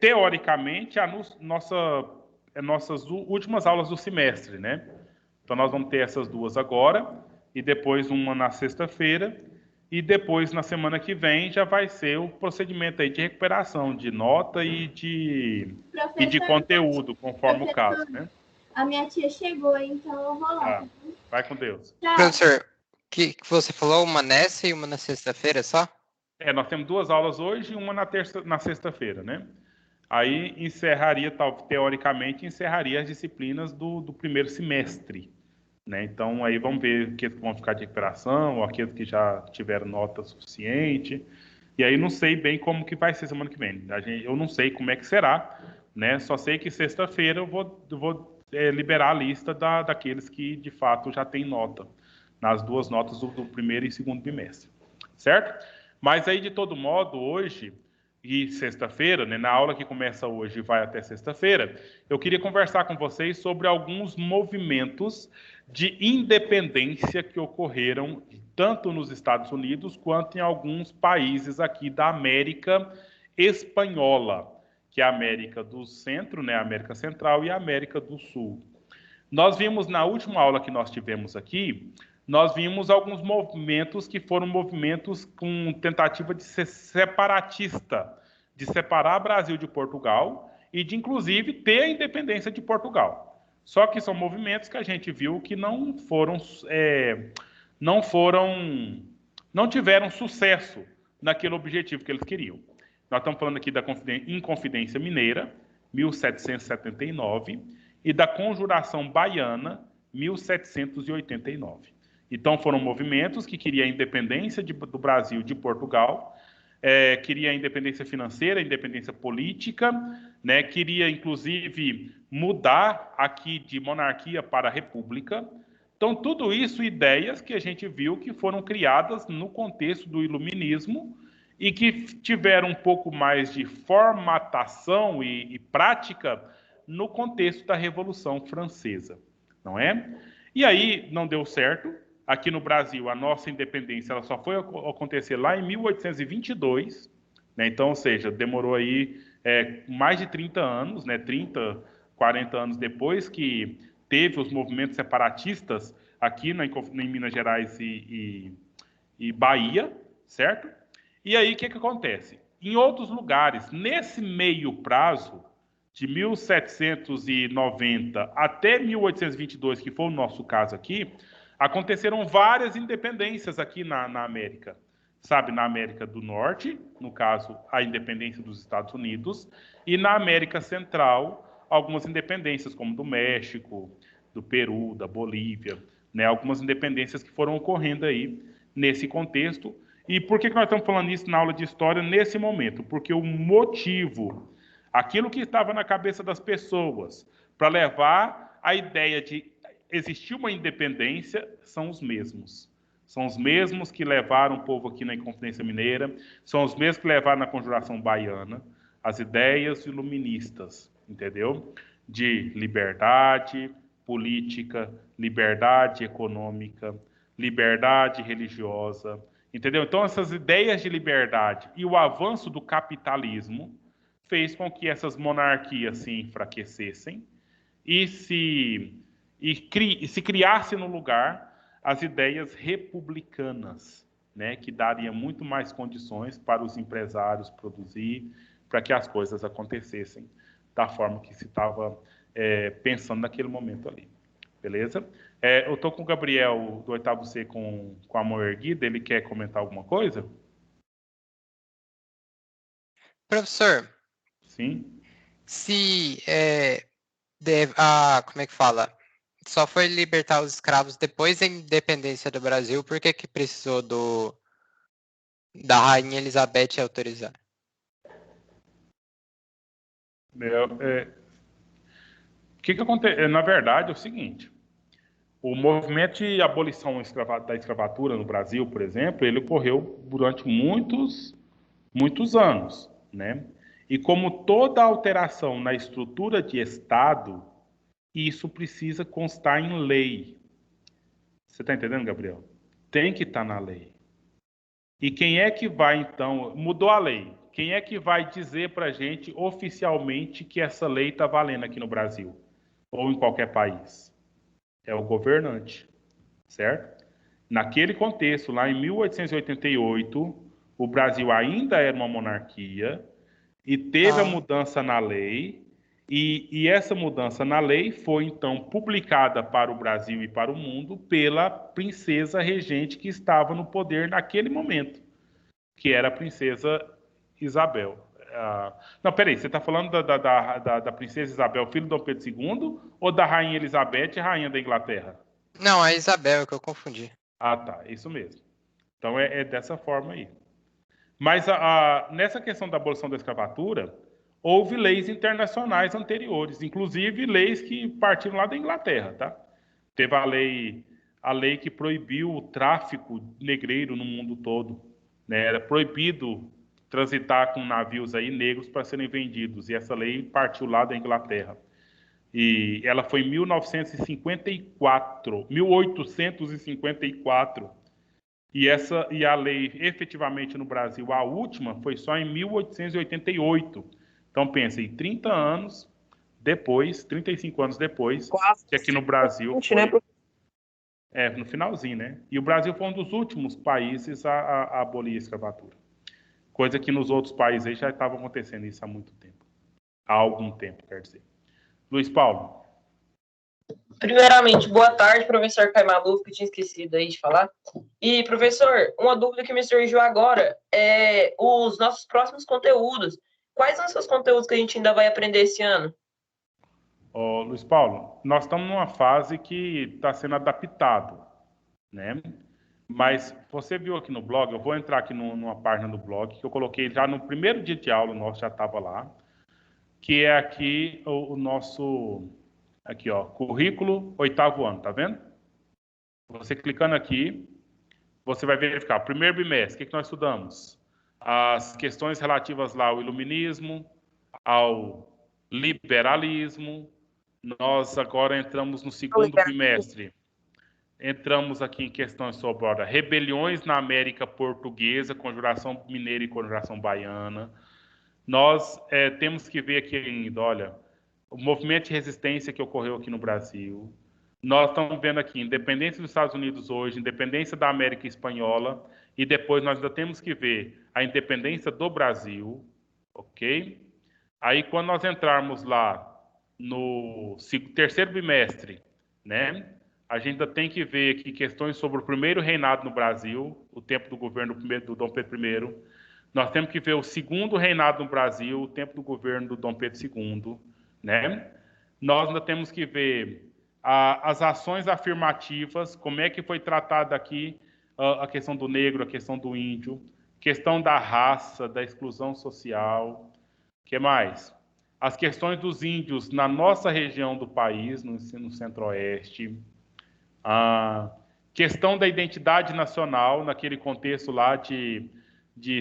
teoricamente, nossas últimas aulas do semestre, né? Então, nós vamos ter essas duas agora, e depois uma na sexta-feira, e depois, na semana que vem, já vai ser o procedimento aí de recuperação de nota e de conteúdo, conforme o caso, né? A minha tia chegou, então eu vou lá. Vai com Deus. Tchau. Professor, que você falou uma nessa e uma na sexta-feira só? Nós temos duas aulas hoje e uma na sexta-feira, né? Aí encerraria, teoricamente, encerraria as disciplinas do primeiro semestre, né? Então, aí vamos ver aqueles que vão ficar de recuperação, ou aqueles que já tiveram nota suficiente. E aí não sei bem como que vai ser semana que vem. Eu não sei como é que será, né? Só sei que sexta-feira eu vou liberar a lista daqueles que, de fato, já têm nota, nas duas notas do primeiro e segundo bimestre, certo? Mas aí, de todo modo, hoje e sexta-feira, né, na aula que começa hoje e vai até sexta-feira, eu queria conversar com vocês sobre alguns movimentos de independência que ocorreram tanto nos Estados Unidos quanto em alguns países aqui da América Espanhola, que é a América do Centro, né, a América Central e a América do Sul. Nós vimos na última aula que nós tivemos aqui, nós vimos alguns movimentos que foram movimentos com tentativa de ser separatista, de separar o Brasil de Portugal e de, inclusive, ter a independência de Portugal. Só que são movimentos que a gente viu que não tiveram sucesso naquele objetivo que eles queriam. Nós estamos falando aqui da Inconfidência Mineira, 1779, e da Conjuração Baiana, 1789. Então, foram movimentos que queriam a independência do Brasil de Portugal, queria a independência financeira, a independência política, né, queria, inclusive, mudar aqui de monarquia para república. Então, tudo isso, ideias que a gente viu que foram criadas no contexto do iluminismo e que tiveram um pouco mais de formatação e prática no contexto da Revolução Francesa, não é? E aí, não deu certo. Aqui no Brasil, a nossa independência ela só foi acontecer lá em 1822, né? Então, ou seja, demorou aí mais de 30 anos, né? 30, 40 anos depois que teve os movimentos separatistas aqui em Minas Gerais e Bahia, certo? E aí, o que acontece? Em outros lugares, nesse meio prazo, de 1790 até 1822, que foi o nosso caso aqui, aconteceram várias independências aqui na América. Sabe, na América do Norte, no caso, a independência dos Estados Unidos, e na América Central, algumas independências, como do México, do Peru, da Bolívia, né? Algumas independências que foram ocorrendo aí nesse contexto. E por que nós estamos falando isso na aula de história nesse momento? Porque o motivo, aquilo que estava na cabeça das pessoas para levar a ideia de existir uma independência são os mesmos. São os mesmos que levaram o povo aqui na Inconfidência Mineira, são os mesmos que levaram na Conjuração Baiana, as ideias iluministas, entendeu? De liberdade política, liberdade econômica, liberdade religiosa, entendeu? Então, essas ideias de liberdade e o avanço do capitalismo fez com que essas monarquias se enfraquecessem e se criasse no lugar as ideias republicanas, né, que daria muito mais condições para os empresários produzir, para que as coisas acontecessem da forma que se estava pensando naquele momento ali. Beleza? Eu estou com o Gabriel do 8º C com a mão erguida. Ele quer comentar alguma coisa? Professor. Sim. Se como é que fala? Só foi libertar os escravos depois da independência do Brasil, por que precisou da Rainha Elizabeth autorizar? O que acontece? Na verdade, é o seguinte: o movimento de abolição da escravatura no Brasil, por exemplo, ele ocorreu durante muitos anos, né? E como toda alteração na estrutura de Estado, isso precisa constar em lei. Você está entendendo, Gabriel? Tem que estar na lei. E quem é que vai, então... Mudou a lei. quem é que vai dizer para a gente oficialmente que essa lei está valendo aqui no Brasil? Ou em qualquer país? É o governante, certo? Naquele contexto, lá em 1888, o Brasil ainda era uma monarquia e teve a Ah, mudança na lei, e essa mudança na lei foi então publicada para o Brasil e para o mundo pela princesa regente que estava no poder naquele momento, que era a princesa Isabel. Não, peraí, você está falando da princesa Isabel, filho de Dom Pedro II, ou da rainha Elizabeth, rainha da Inglaterra? não, a Isabel que eu confundi. Ah, tá, isso mesmo. Então é dessa forma aí. Mas nessa questão da abolição da escravatura, houve leis internacionais anteriores, inclusive leis que partiram lá da Inglaterra, tá? Teve a lei que proibiu o tráfico negreiro no mundo todo, né? Era proibido transitar com navios aí negros para serem vendidos, e essa lei partiu lá da Inglaterra. E ela foi em 1954, 1854. E a lei, efetivamente, no Brasil, a última, foi só em 1888. Então, pense, 30 anos depois, 35 anos depois, Quase que aqui no Brasil 20, né, foi, professor? no finalzinho, né? E o Brasil foi um dos últimos países a abolir a escravatura. Coisa que nos outros países aí já estava acontecendo isso há muito tempo. Há algum tempo, quer dizer. Luiz Paulo. Primeiramente, boa tarde, professor Caio Maluf, que eu tinha esquecido aí de falar. E, professor, uma dúvida que me surgiu agora é os nossos próximos conteúdos. Quais são os seus conteúdos que a gente ainda vai aprender esse ano? Luiz Paulo, nós estamos numa fase que está sendo adaptado, né? Mas você viu aqui no blog, eu vou entrar aqui numa página do blog que eu coloquei já no primeiro dia de aula, o nosso já estava lá, que é aqui o nosso, aqui ó, currículo oitavo ano, tá vendo? Você clicando aqui, você vai verificar, primeiro bimestre, o que nós estudamos? As questões relativas lá ao iluminismo, ao liberalismo. Nós agora entramos no segundo bimestre. Entramos aqui em questões sobre rebeliões na América Portuguesa, conjuração mineira e conjuração baiana. Nós temos que ver aqui ainda, olha, o movimento de resistência que ocorreu aqui no Brasil. Nós estamos vendo aqui independência dos Estados Unidos hoje, independência da América Espanhola, e depois nós ainda temos que ver a independência do Brasil, ok? Aí quando nós entrarmos lá no terceiro bimestre, né? A gente ainda tem que ver aqui questões sobre o primeiro reinado no Brasil, o tempo do governo do Dom Pedro I. Nós temos que ver o segundo reinado no Brasil, o tempo do governo do Dom Pedro II, né? Nós ainda temos que ver as ações afirmativas, como é que foi tratada aqui a questão do negro, a questão do índio, questão da raça, da exclusão social. O que mais? As questões dos índios na nossa região do país, no centro-oeste. A questão da identidade nacional, naquele contexto lá de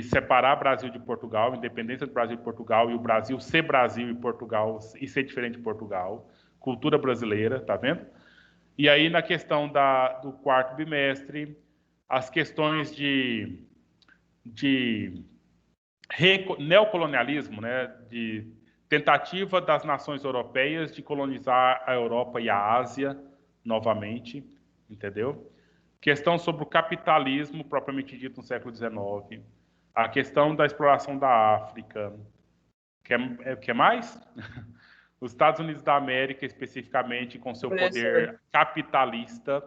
separar Brasil de Portugal, independência do Brasil de Portugal, e o Brasil ser Brasil e Portugal e ser diferente de Portugal. Cultura brasileira, tá vendo? E aí, na questão do quarto bimestre, as questões de neocolonialismo, né, de tentativa das nações europeias de colonizar a Europa e a Ásia novamente, entendeu? Questão sobre o capitalismo propriamente dito no século XIX, a questão da exploração da África, que mais? Os Estados Unidos da América, especificamente, com seu poder capitalista,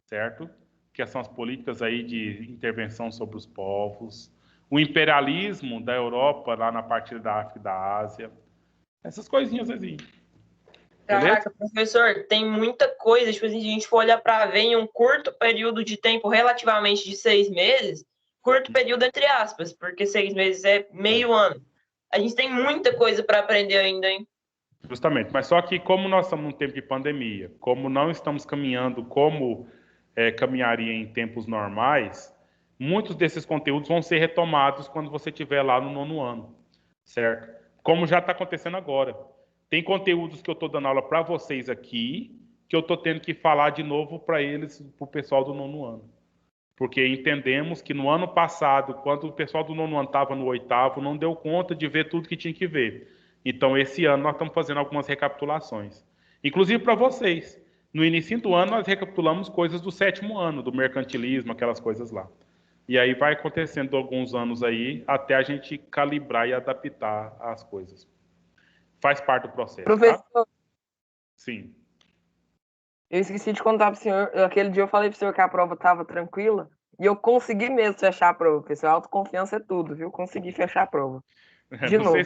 certo? Que são as políticas aí de intervenção sobre os povos. O imperialismo da Europa, lá na parte da África e da Ásia. Essas coisinhas assim. Caraca, professor, tem muita coisa. Tipo assim, se a gente for olhar para ver em um curto período de tempo, relativamente de 6 meses, curto período entre aspas, porque 6 meses é meio ano. A gente tem muita coisa para aprender ainda, hein? Justamente, mas só que como nós estamos num tempo de pandemia, como não estamos caminhando como caminharia em tempos normais, muitos desses conteúdos vão ser retomados quando você estiver lá no nono ano, certo? Como já está acontecendo agora. Tem conteúdos que eu estou dando aula para vocês aqui, que eu estou tendo que falar de novo para eles, para o pessoal do nono ano. Porque entendemos que no ano passado, quando o pessoal do 9º ano estava no 8º, não deu conta de ver tudo que tinha que ver. Então, esse ano, nós estamos fazendo algumas recapitulações. Inclusive para vocês. No início do ano, nós recapitulamos coisas do 7º ano, do mercantilismo, aquelas coisas lá. E aí vai acontecendo alguns anos aí, até a gente calibrar e adaptar as coisas. Faz parte do processo, Professor, tá? Sim. eu esqueci de contar pro senhor, aquele dia eu falei pro senhor que a prova estava tranquila, e eu consegui mesmo fechar a prova, pessoal. Autoconfiança é tudo, viu? Consegui fechar a prova. De novo.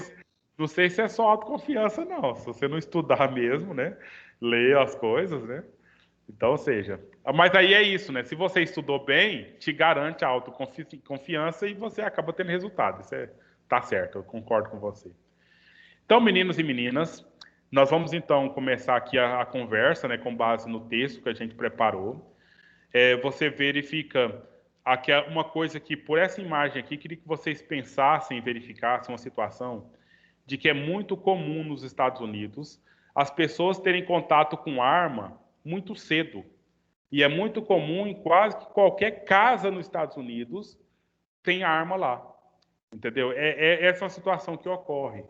Não sei se é só autoconfiança, não. Se você não estudar mesmo, né? Ler as coisas, né? Então, ou seja... Mas aí é isso, né? Se você estudou bem, te garante a autoconfiança e você acaba tendo resultado. Isso tá certo, eu concordo com você. Então, meninos e meninas, nós vamos então começar aqui a conversa, né? Com base no texto que a gente preparou. Você verifica... Aqui é uma coisa que, por essa imagem aqui, queria que vocês pensassem e verificassem uma situação de que é muito comum nos Estados Unidos as pessoas terem contato com arma muito cedo. E é muito comum em quase que qualquer casa nos Estados Unidos tem arma lá. Entendeu? Essa é uma situação que ocorre.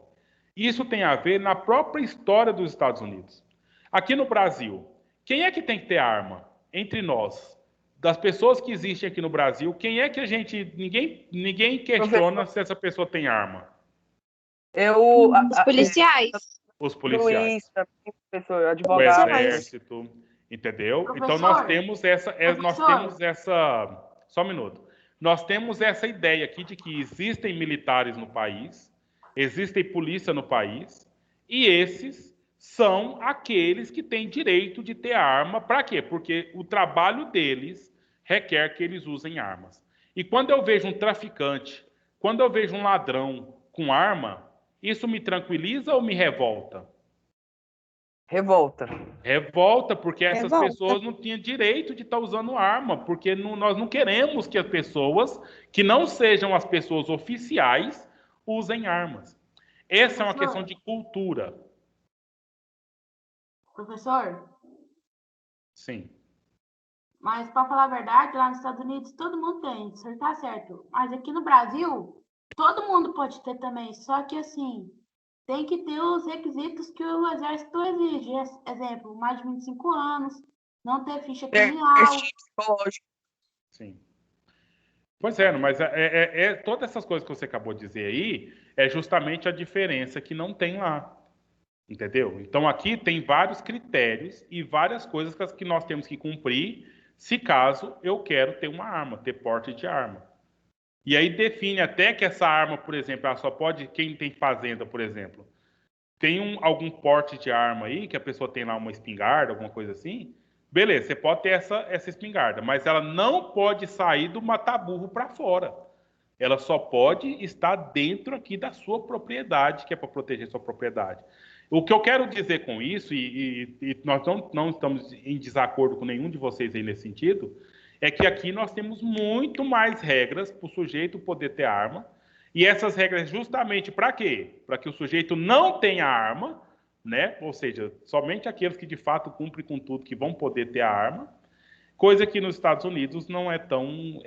Isso tem a ver na própria história dos Estados Unidos. Aqui no Brasil, quem é que tem que ter arma? Entre nós. Das pessoas que existem aqui no Brasil, quem é que a gente... Ninguém questiona se essa pessoa tem arma. Os policiais. Os policiais. Juiz, professor, advogado. O exército, entendeu? Professor, então nós temos essa... Só um minuto. Nós temos essa ideia aqui de que existem militares no país, existem polícia no país, e esses são aqueles que têm direito de ter arma. Para quê? Porque o trabalho deles requer que eles usem armas. E quando eu vejo um traficante, quando eu vejo um ladrão com arma, isso me tranquiliza ou me revolta? Revolta. Revolta, porque essas pessoas não tinham direito de estar usando arma, porque nós não queremos que as pessoas, que não sejam as pessoas oficiais, usem armas. Essa é uma questão de cultura. Professor? Sim. Mas, para falar a verdade, lá nos Estados Unidos todo mundo tem, o senhor tá certo. Mas aqui no Brasil, todo mundo pode ter também, só que assim, tem que ter os requisitos que o Exército exige. Exemplo, mais de 25 anos, não ter ficha criminal. Psicológico. Sim. Pois mas todas essas coisas que você acabou de dizer aí é justamente a diferença que não tem lá. Entendeu? Então aqui tem vários critérios e várias coisas que nós temos que cumprir se caso eu quero ter uma arma, ter porte de arma. E aí define até que essa arma, por exemplo, ela só pode, quem tem fazenda, por exemplo, tem algum porte de arma aí, que a pessoa tem lá uma espingarda, alguma coisa assim, beleza, você pode ter essa espingarda, mas ela não pode sair do mataburro para fora. Ela só pode estar dentro aqui da sua propriedade, que é para proteger sua propriedade. O que eu quero dizer com isso, e nós não estamos em desacordo com nenhum de vocês aí nesse sentido, é que aqui nós temos muito mais regras para o sujeito poder ter arma, e essas regras justamente para quê? Para que o sujeito não tenha arma, né? Ou seja, somente aqueles que de fato cumprem com tudo que vão poder ter a arma, coisa que nos Estados Unidos não é tão...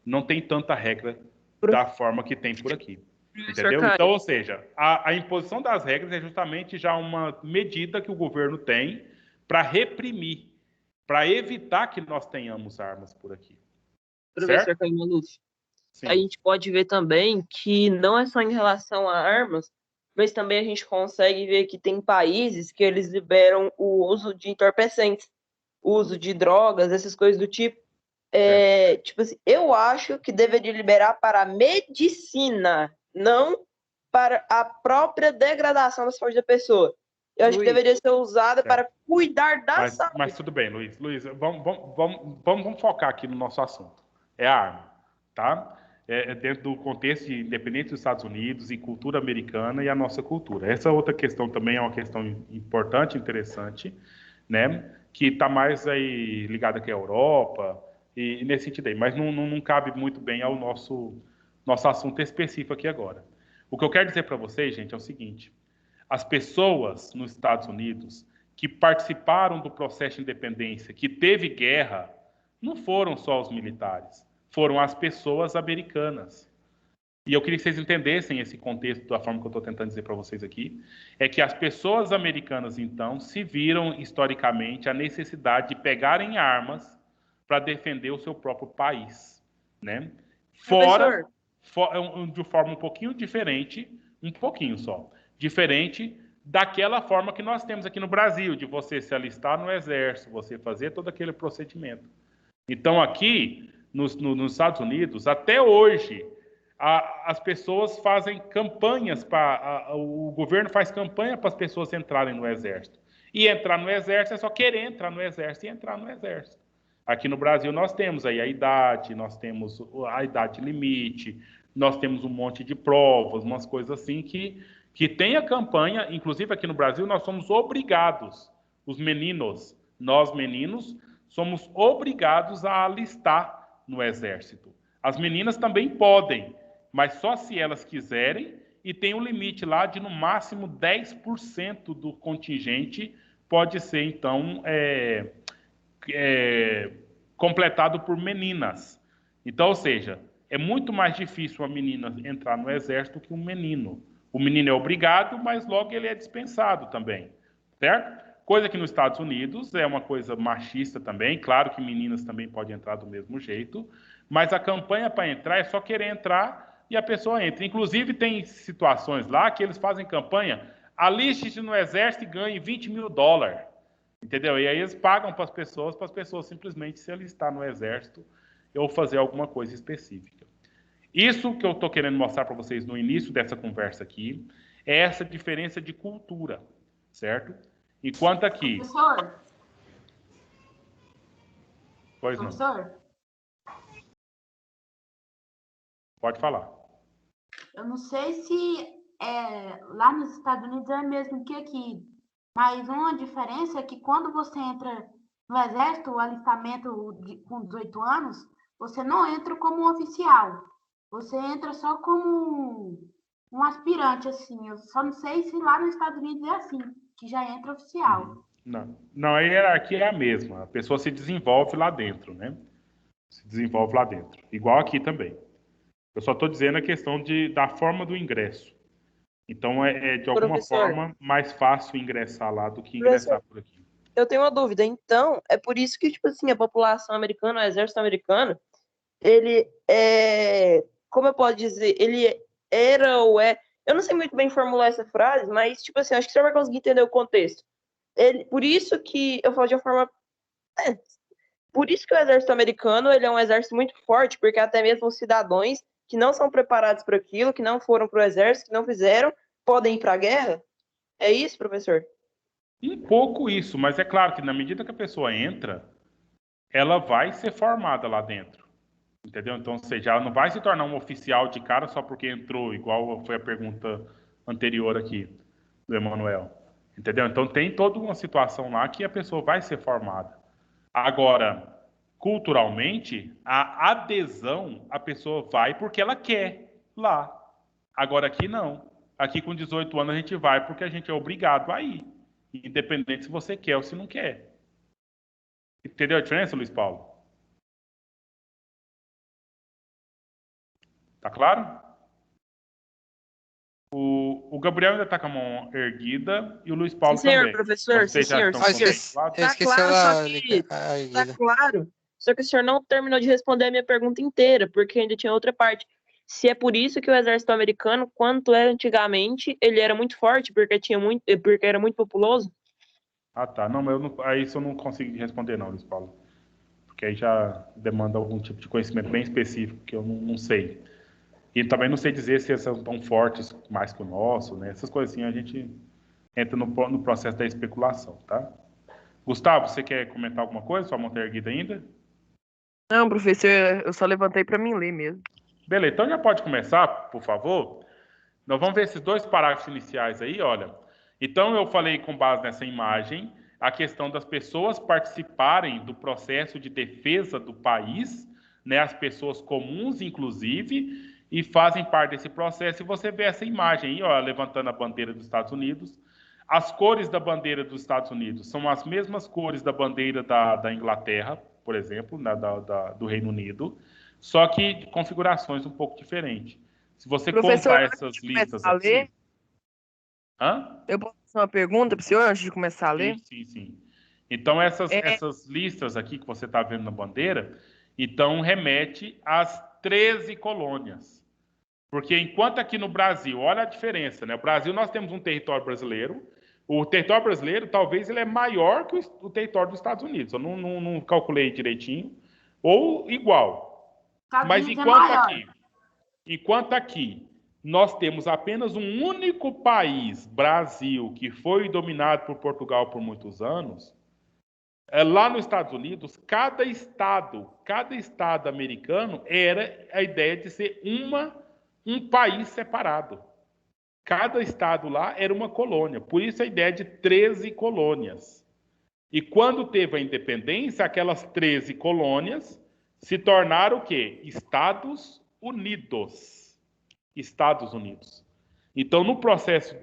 não tem tanta regra da forma que tem por aqui. Entendeu? Então, ou seja, a imposição das regras é justamente já uma medida que o governo tem para reprimir, para evitar que nós tenhamos armas por aqui. Professor Caio Lúcio, a gente pode ver também que não é só em relação a armas, mas também a gente consegue ver que tem países que eles liberam o uso de entorpecentes, o uso de drogas, essas coisas do tipo. Tipo assim, eu acho que deveria liberar para a medicina, não para a própria degradação da saúde da pessoa. Eu acho que deveria ser usada para cuidar da saúde. Mas tudo bem, Luiz. Vamos focar aqui no nosso assunto. É a arma, tá? Dentro do contexto de independência dos Estados Unidos e cultura americana e a nossa cultura. Essa outra questão também é uma questão importante, interessante, né? Que está mais aí ligada aqui à Europa e nesse sentido aí. Mas não cabe muito bem ao nosso assunto específico aqui agora. O que eu quero dizer para vocês, gente, é o seguinte. As pessoas nos Estados Unidos que participaram do processo de independência, que teve guerra, não foram só os militares, foram as pessoas americanas. E eu queria que vocês entendessem esse contexto da forma que eu estou tentando dizer para vocês aqui, é que as pessoas americanas, então, se viram historicamente a necessidade de pegarem armas para defender o seu próprio país, né? Fora, de forma um pouquinho diferente, um pouquinho só, diferente daquela forma que nós temos aqui no Brasil, de você se alistar no exército, você fazer todo aquele procedimento. Então, aqui, nos Estados Unidos, até hoje, as pessoas fazem campanhas, o governo faz campanha para as pessoas entrarem no exército. E entrar no exército é só querer entrar no exército e entrar no exército. Aqui no Brasil nós temos aí a idade, nós temos a idade limite, nós temos um monte de provas, umas coisas assim que tem a campanha, inclusive aqui no Brasil nós somos obrigados, nós meninos, somos obrigados a alistar no exército. As meninas também podem, mas só se elas quiserem, e tem um limite lá de no máximo 10% do contingente pode ser, então, completado por meninas. Então, ou seja, é muito mais difícil uma menina entrar no exército que um menino. O menino é obrigado, mas logo ele é dispensado também, certo? Coisa que nos Estados Unidos é uma coisa machista também, claro que meninas também podem entrar do mesmo jeito, mas a campanha para entrar é só querer entrar e a pessoa entra. Inclusive tem situações lá que eles fazem campanha, aliste-se no exército e ganhe $20 mil. Entendeu? E aí eles pagam para as pessoas simplesmente se alistar no exército ou fazer alguma coisa específica. Isso que eu estou querendo mostrar para vocês no início dessa conversa aqui é essa diferença de cultura, certo? Enquanto aqui... Professor? Pois não. Professor? Pode falar. Eu não sei se lá nos Estados Unidos é mesmo que aqui, mas uma diferença é que quando você entra no exército, o alistamento com 18 anos, você não entra como um oficial. Você entra só como um aspirante, assim. Eu só não sei se lá nos Estados Unidos é assim, que já entra oficial. Não, a hierarquia é a mesma. A pessoa se desenvolve lá dentro, né? Se desenvolve lá dentro. Igual aqui também. Eu só estou dizendo a questão da forma do ingresso. Então, de alguma forma mais fácil ingressar lá do que ingressar por aqui. Eu tenho uma dúvida. Então, é por isso que, tipo assim, a população americana, o exército americano, ele é... Como eu posso dizer? Ele era ou é... Eu não sei muito bem formular essa frase, mas, tipo assim, acho que você vai conseguir entender o contexto. Por isso que eu falo de uma forma... Por isso que o exército americano, ele é um exército muito forte, porque até mesmo os cidadãos que não são preparados para aquilo, que não foram para o exército, que não fizeram, podem ir para a guerra? É isso, professor? Um pouco isso, mas é claro que na medida que a pessoa entra, ela vai ser formada lá dentro. Entendeu? Então, ou seja, ela não vai se tornar um oficial de cara só porque entrou, igual foi a pergunta anterior aqui do Emanuel. Entendeu? Então, tem toda uma situação lá que a pessoa vai ser formada. Agora, culturalmente, a adesão, a pessoa vai porque ela quer lá. Agora, aqui não. Aqui, com 18 anos, a gente vai porque a gente é obrigado a ir. Independente se você quer ou se não quer. Entendeu a diferença, Luiz Paulo? Tá claro? O Gabriel ainda está com a mão erguida e o Luiz Paulo sim, senhor, também. Professor, sim, senhor. Eu esqueci Tá claro. Só que o senhor não terminou de responder a minha pergunta inteira, porque ainda tinha outra parte. Se é por isso que o exército americano, quanto era antigamente, ele era muito forte, porque era muito populoso? Ah, tá. Não, mas aí isso eu não consigo responder não, Luiz Paulo. Porque aí já demanda algum tipo de conhecimento bem específico que eu não sei. E também não sei dizer se essas são tão fortes mais que o nosso, né? Essas coisinhas a gente entra no processo da especulação, tá? Gustavo, você quer comentar alguma coisa? Sua mão tá erguida ainda? Não, professor, eu só levantei para mim ler mesmo. Beleza, então já pode começar, por favor? Nós vamos ver esses 2 parágrafos iniciais aí, olha. Então, eu falei com base nessa imagem a questão das pessoas participarem do processo de defesa do país, né? As pessoas comuns, inclusive, e fazem parte desse processo, e você vê essa imagem aí, ó, levantando a bandeira dos Estados Unidos. As cores da bandeira dos Estados Unidos são as mesmas cores da bandeira da Inglaterra, por exemplo, do Reino Unido, só que de configurações um pouco diferentes. Se você contar essas listas aqui... Hã? Eu posso fazer uma pergunta para o senhor antes de começar a ler? Sim. Então, essas listas aqui que você está vendo na bandeira, então remete às 13 colônias. Porque enquanto aqui no Brasil, olha a diferença, né? O Brasil, nós temos um território brasileiro. O território brasileiro, talvez, ele é maior que o território dos Estados Unidos. Eu não calculei direitinho. Ou igual. Mas enquanto aqui nós temos apenas um único país, Brasil, que foi dominado por Portugal por muitos anos, lá nos Estados Unidos, cada estado americano era a ideia de ser um país separado. Cada estado lá era uma colônia. Por isso a ideia de 13 colônias. E quando teve a independência, aquelas 13 colônias se tornaram o quê? Estados Unidos. Estados Unidos. Então, no processo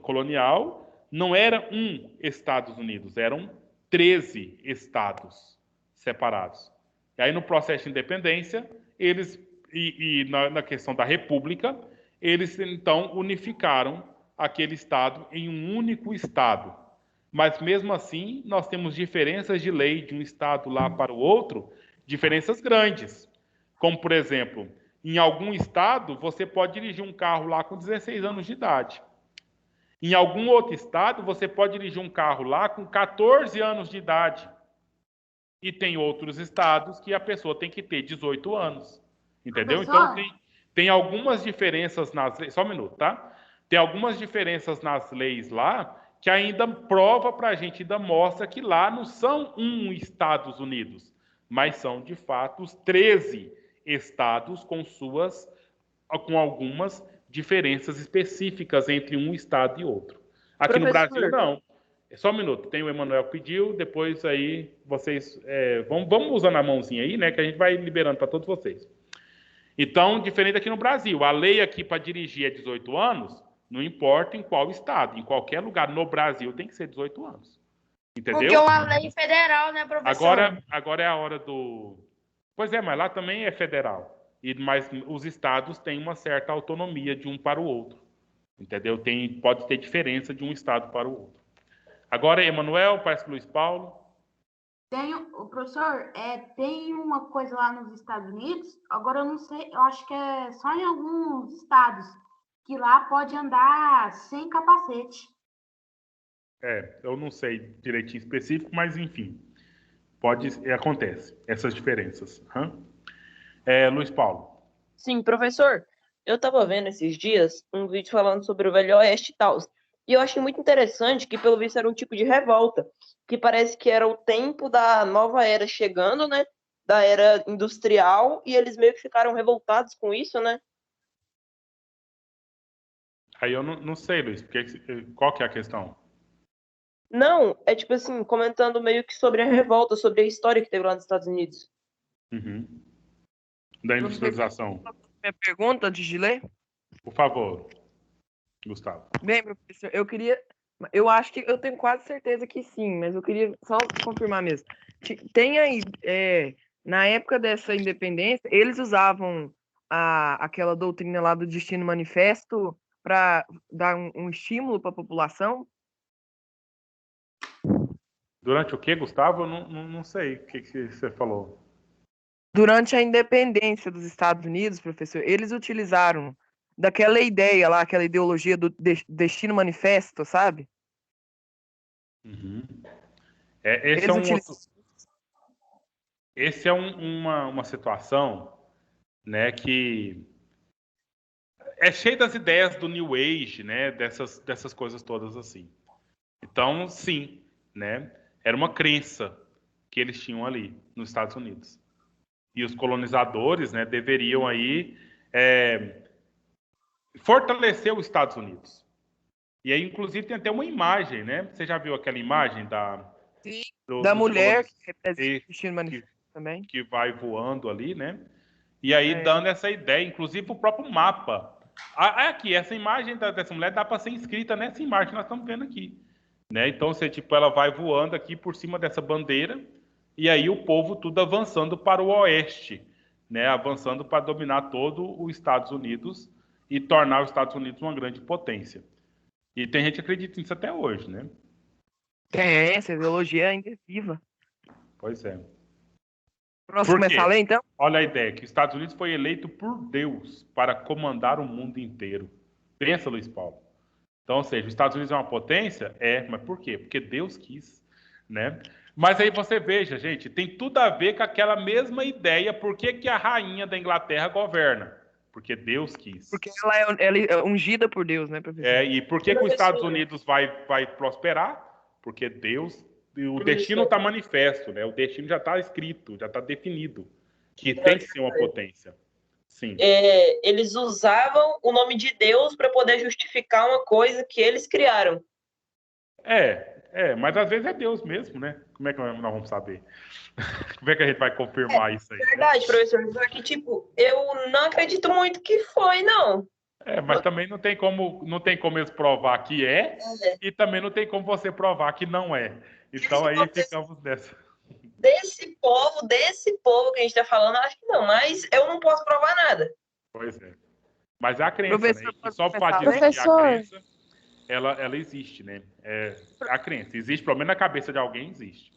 colonial, não era um Estados Unidos, eram 13 estados separados. E aí, no processo de independência, eles, na questão da república, eles, então, unificaram aquele estado em um único estado. Mas, mesmo assim, nós temos diferenças de lei de um estado lá para o outro, diferenças grandes. Como, por exemplo, em algum estado, você pode dirigir um carro lá com 16 anos de idade. Em algum outro estado, você pode dirigir um carro lá com 14 anos de idade. E tem outros estados que a pessoa tem que ter 18 anos. Entendeu? Então, tem algumas diferenças nas leis. Só um minuto, tá? Tem algumas diferenças nas leis lá que ainda prova para a gente, ainda mostra que lá não são Estados Unidos, mas são, de fato, os 13 estados com algumas diferenças específicas entre um estado e outro. Aqui no Brasil, não. Só um minuto. Tem o Emanuel que pediu, depois aí vocês... vamos usando a mãozinha aí, né? Que a gente vai liberando para todos vocês. Então, diferente aqui no Brasil. A lei aqui para dirigir é 18 anos, não importa em qual estado. Em qualquer lugar no Brasil tem que ser 18 anos. Entendeu? Porque é uma lei federal, né, professor? Agora é a hora do... Pois é, mas lá também é federal. Mas os estados têm uma certa autonomia de um para o outro. Entendeu? Pode ter diferença de um estado para o outro. Agora, Emanuel, parece que Luiz Paulo. Professor, tem uma coisa lá nos Estados Unidos, agora eu não sei, eu acho que é só em alguns estados, que lá pode andar sem capacete. Eu não sei direitinho específico, mas enfim, acontece, essas diferenças. Luiz Paulo. Sim, professor, eu estava vendo esses dias um vídeo falando sobre o Velho Oeste e tal, e eu achei muito interessante que, pelo visto, era um tipo de revolta, que parece que era o tempo da nova era chegando, né, da era industrial, e eles meio que ficaram revoltados com isso, né? Aí eu não sei, Luiz, qual que é a questão? Não, é tipo assim, comentando meio que sobre a revolta, sobre a história que teve lá nos Estados Unidos. Uhum. Da industrialização. Minha pergunta antes de ler? Por favor, Gustavo. Bem, professor, eu acho que eu tenho quase certeza que sim, mas eu queria só confirmar mesmo. Tem aí, na época dessa independência, eles usavam aquela doutrina lá do Destino Manifesto para dar um estímulo para a população? Durante o quê, Gustavo? Eu não sei o que você falou. Durante a independência dos Estados Unidos, professor, eles utilizaram daquela ideia lá, aquela ideologia do Destino Manifesto, sabe? Uhum. Esse é uma situação, né, que é cheia das ideias do New Age, né, dessas coisas todas assim. Então, sim, né, era uma crença que eles tinham ali nos Estados Unidos. E os colonizadores, né, deveriam aí fortalecer os Estados Unidos. E aí, inclusive, tem até uma imagem, né? Você já viu aquela imagem da mulher que representa o Destino Manifesto também? Que vai voando ali, né? E aí, dando essa ideia, inclusive o próprio mapa. Aqui, essa imagem dessa mulher dá para ser inscrita nessa imagem que nós estamos vendo aqui. Né? Então, ela vai voando aqui por cima dessa bandeira, e aí o povo tudo avançando para o oeste, né? Avançando para dominar todo os Estados Unidos e tornar os Estados Unidos uma grande potência. E tem gente que acredita nisso até hoje, né? Tem, essa ideologia ainda é viva. Pois é. Posso Por quê? começar a ler, então? Olha a ideia, que os Estados Unidos foi eleito por Deus para comandar o mundo inteiro. Pensa, Luiz Paulo. Então, ou seja, os Estados Unidos é uma potência? É, mas por quê? Porque Deus quis, né? Mas aí você veja, gente, tem tudo a ver com aquela mesma ideia. Por que que a rainha da Inglaterra governa? Porque Deus quis. Porque ela é ungida por Deus, né, professor? E por que que os Estados Unidos vai prosperar? Porque Deus, o destino está manifesto, né? O destino já está escrito, já está definido, que tem que ser uma potência. Sim. Eles usavam o nome de Deus para poder justificar uma coisa que eles criaram. Mas às vezes é Deus mesmo, né? Como é que nós vamos saber? Como é que a gente vai confirmar isso aí? Verdade, né? professor. Só que, tipo, eu não acredito muito que foi, não. Mas também não tem como eles provar que e também não tem como você provar que não é. Então aí ficamos nessa. Desse povo que a gente está falando, acho que não, mas eu não posso provar nada. Pois é. Mas a crença, Professor, né? E só para dizer que a crença, ela existe, né? A crença existe, pelo menos na cabeça de alguém existe.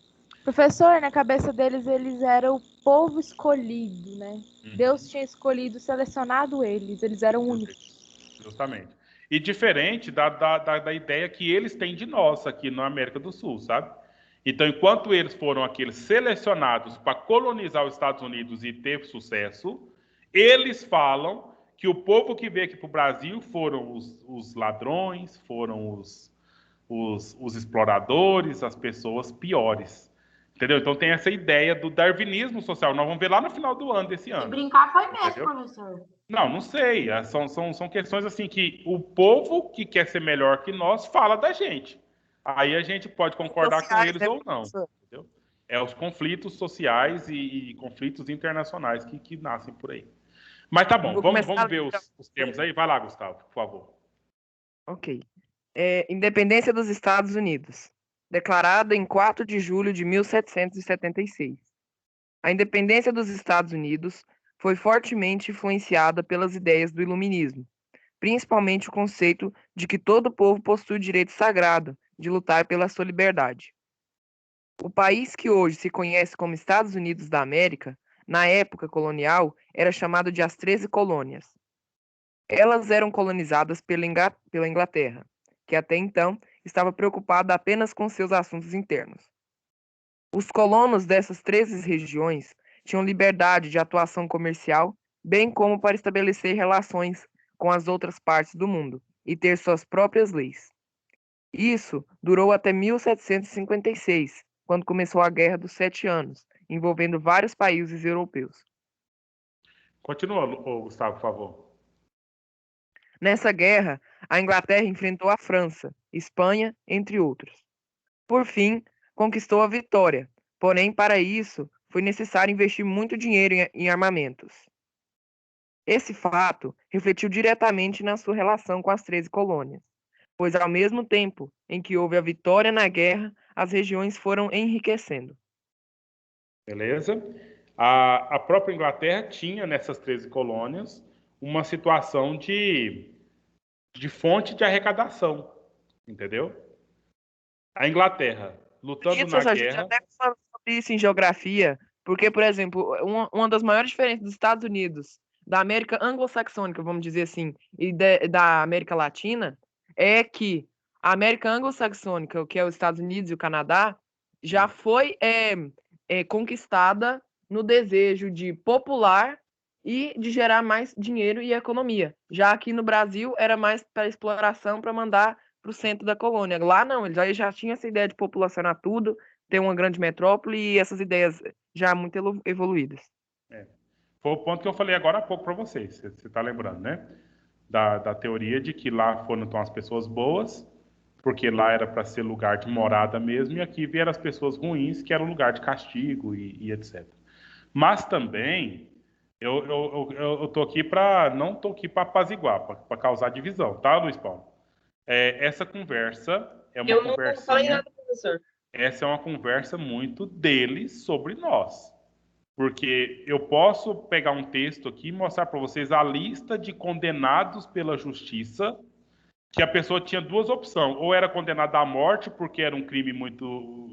Professor, na cabeça deles, eles eram o povo escolhido, né? Deus tinha escolhido, selecionado eles eram únicos. Justamente. E diferente da ideia que eles têm de nós aqui na América do Sul, sabe? Então, enquanto eles foram aqueles selecionados para colonizar os Estados Unidos e ter sucesso, eles falam que o povo que veio aqui para o Brasil foram os ladrões, foram os exploradores, as pessoas piores. Entendeu? Então tem essa ideia do darwinismo social. Nós vamos ver lá no final do ano desse ano. Se brincar foi mesmo, entendeu? professor. Não sei. São questões assim que o povo que quer ser melhor que nós fala da gente. Aí a gente pode concordar com eles ou não. Entendeu? Os conflitos sociais e conflitos internacionais que nascem por aí. Mas tá bom, vamos ver os termos aí. Vai lá, Gustavo, por favor. Ok. Independência dos Estados Unidos. Declarada em 4 de julho de 1776. A independência dos Estados Unidos foi fortemente influenciada pelas ideias do Iluminismo, principalmente o conceito de que todo povo possui o direito sagrado de lutar pela sua liberdade. O país que hoje se conhece como Estados Unidos da América, na época colonial, era chamado de as 13 colônias. Elas eram colonizadas pela Inglaterra, que até então estava preocupada apenas com seus assuntos internos. Os colonos dessas 13 regiões tinham liberdade de atuação comercial, bem como para estabelecer relações com as outras partes do mundo e ter suas próprias leis. Isso durou até 1756, quando começou a Guerra dos 7 Anos, envolvendo vários países europeus. Continua, Gustavo, por favor. Nessa guerra, a Inglaterra enfrentou a França, Espanha, entre outros. Por fim, conquistou a vitória, porém, para isso, foi necessário investir muito dinheiro em armamentos. Esse fato refletiu diretamente na sua relação com as 13 colônias, pois ao mesmo tempo em que houve a vitória na guerra, as regiões foram enriquecendo. Beleza? A própria Inglaterra tinha, nessas 13 colônias, uma situação de fonte de arrecadação, entendeu? A Inglaterra lutando na guerra... A gente até falou sobre isso em geografia, porque, por exemplo, uma das maiores diferenças dos Estados Unidos, da América anglo-saxônica, vamos dizer assim, e da América Latina, é que a América anglo-saxônica, que é os Estados Unidos e o Canadá, já foi conquistada no desejo de popular e de gerar mais dinheiro e economia. Já aqui no Brasil, era mais para exploração, para mandar para o centro da colônia. Lá não, eles já tinham essa ideia de populacionar tudo, ter uma grande metrópole e essas ideias já muito evoluídas. Foi o ponto que eu falei agora há pouco para vocês, você está lembrando, né? Da teoria de que lá foram as pessoas boas, porque lá era para ser lugar de morada mesmo, e aqui vieram as pessoas ruins, que era lugar de castigo e etc. Mas também, eu tô aqui não estou aqui para apaziguar, para causar divisão, tá, Luiz Paulo? Essa conversa é uma conversinha... Eu não falei nada, professor. essa é uma conversa muito deles sobre nós. Porque eu posso pegar um texto aqui e mostrar para vocês a lista de condenados pela justiça, que a pessoa tinha duas opções. Ou era condenada à morte, porque era um crime muito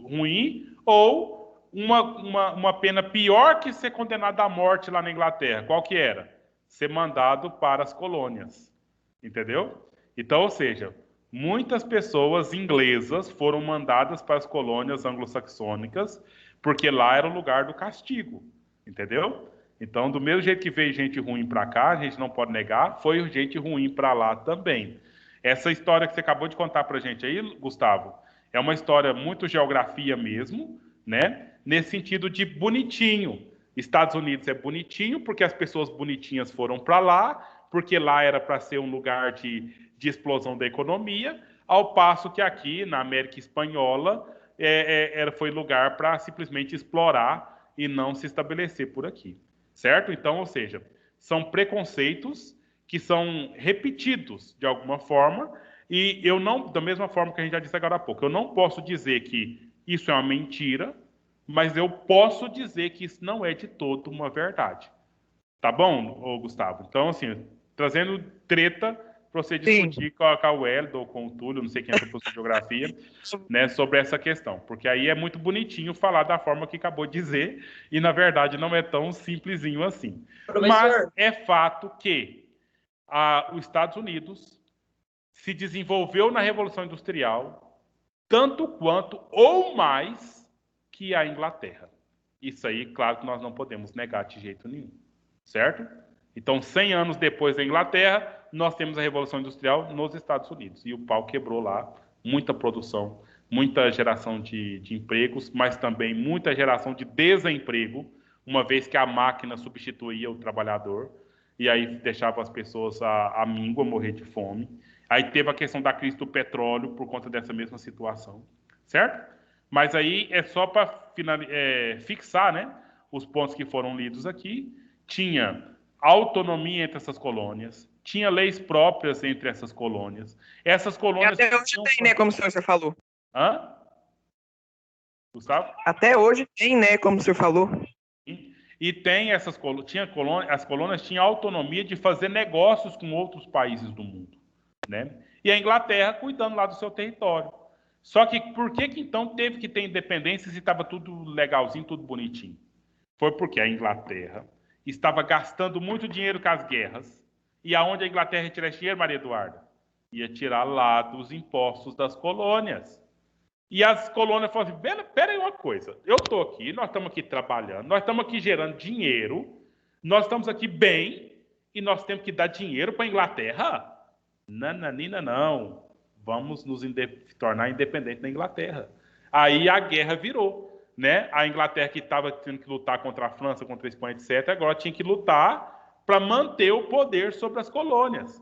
ruim, ou uma pena pior que ser condenado à morte lá na Inglaterra. Qual que era? Ser mandado para as colônias. Entendeu? Então, ou seja, muitas pessoas inglesas foram mandadas para as colônias anglo-saxônicas, porque lá era o lugar do castigo. Entendeu? Então, do mesmo jeito que veio gente ruim para cá, a gente não pode negar, foi gente ruim para lá também. Essa história que você acabou de contar para a gente aí, Gustavo, é uma história muito geografia mesmo, né? Nesse sentido de bonitinho. Estados Unidos é bonitinho porque as pessoas bonitinhas foram para lá, porque lá era para ser um lugar de explosão da economia, ao passo que aqui, na América Espanhola, foi lugar para simplesmente explorar e não se estabelecer por aqui, certo? Então, ou seja, são preconceitos que são repetidos de alguma forma, e eu não, da mesma forma que a gente já disse agora há pouco, eu não posso dizer que isso é uma mentira, mas eu posso dizer que isso não é de todo uma verdade. Tá bom, Gustavo? Então, assim, trazendo treta para você discutir com a Weldo ou com o Túlio, não sei quem é o professor de geografia, né, sobre essa questão. Porque aí é muito bonitinho falar da forma que acabou de dizer, e na verdade não é tão simplesinho assim. Professor. Mas é fato que os Estados Unidos se desenvolveu na Revolução Industrial tanto quanto ou mais que a Inglaterra. Isso aí, claro que nós não podemos negar de jeito nenhum, certo? Então, 100 anos depois da Inglaterra, nós temos a Revolução Industrial nos Estados Unidos. E o pau quebrou lá, muita produção, muita geração de empregos, mas também muita geração de desemprego, uma vez que a máquina substituía o trabalhador, e aí deixava as pessoas à míngua, morrer de fome. Aí teve a questão da crise do petróleo por conta dessa mesma situação, certo? Mas aí é só para fixar, né, os pontos que foram lidos aqui. Tinha autonomia entre essas colônias, tinha leis próprias entre essas colônias. Essas colônias... E até hoje tem, né, como o senhor falou. Hã? Gustavo? Até hoje tem, né, como o senhor falou. E tem essas colônias, as colônias tinham autonomia de fazer negócios com outros países do mundo, né? E a Inglaterra cuidando lá do seu território. Só que por que então teve que ter independência se estava tudo legalzinho, tudo bonitinho? Foi porque a Inglaterra estava gastando muito dinheiro com as guerras. E aonde a Inglaterra ia tirar esse dinheiro, Maria Eduarda? Ia tirar lá dos impostos das colônias. E as colônias falaram assim, pera aí uma coisa, eu estou aqui, nós estamos aqui trabalhando, nós estamos aqui gerando dinheiro, nós estamos aqui bem, e nós temos que dar dinheiro para a Inglaterra? Nananina, não. Vamos nos tornar independentes da Inglaterra. Aí a guerra virou, né? A Inglaterra que estava tendo que lutar contra a França, contra a Espanha, etc., agora tinha que lutar para manter o poder sobre as colônias,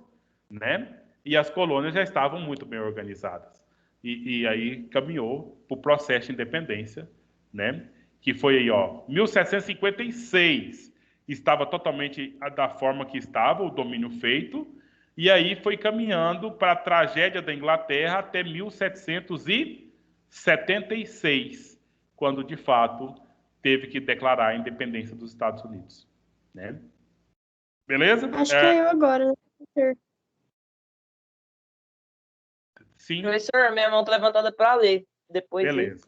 né? E as colônias já estavam muito bem organizadas. E aí caminhou para o processo de independência, né? Que foi aí, ó, 1756, estava totalmente da forma que estava, o domínio feito, e aí foi caminhando para a tragédia da Inglaterra até 1776, quando, de fato, teve que declarar a independência dos Estados Unidos, né? Beleza? Acho que é eu agora, né, professor? Sim. Professor, minha mão está levantada para ler. Depois beleza.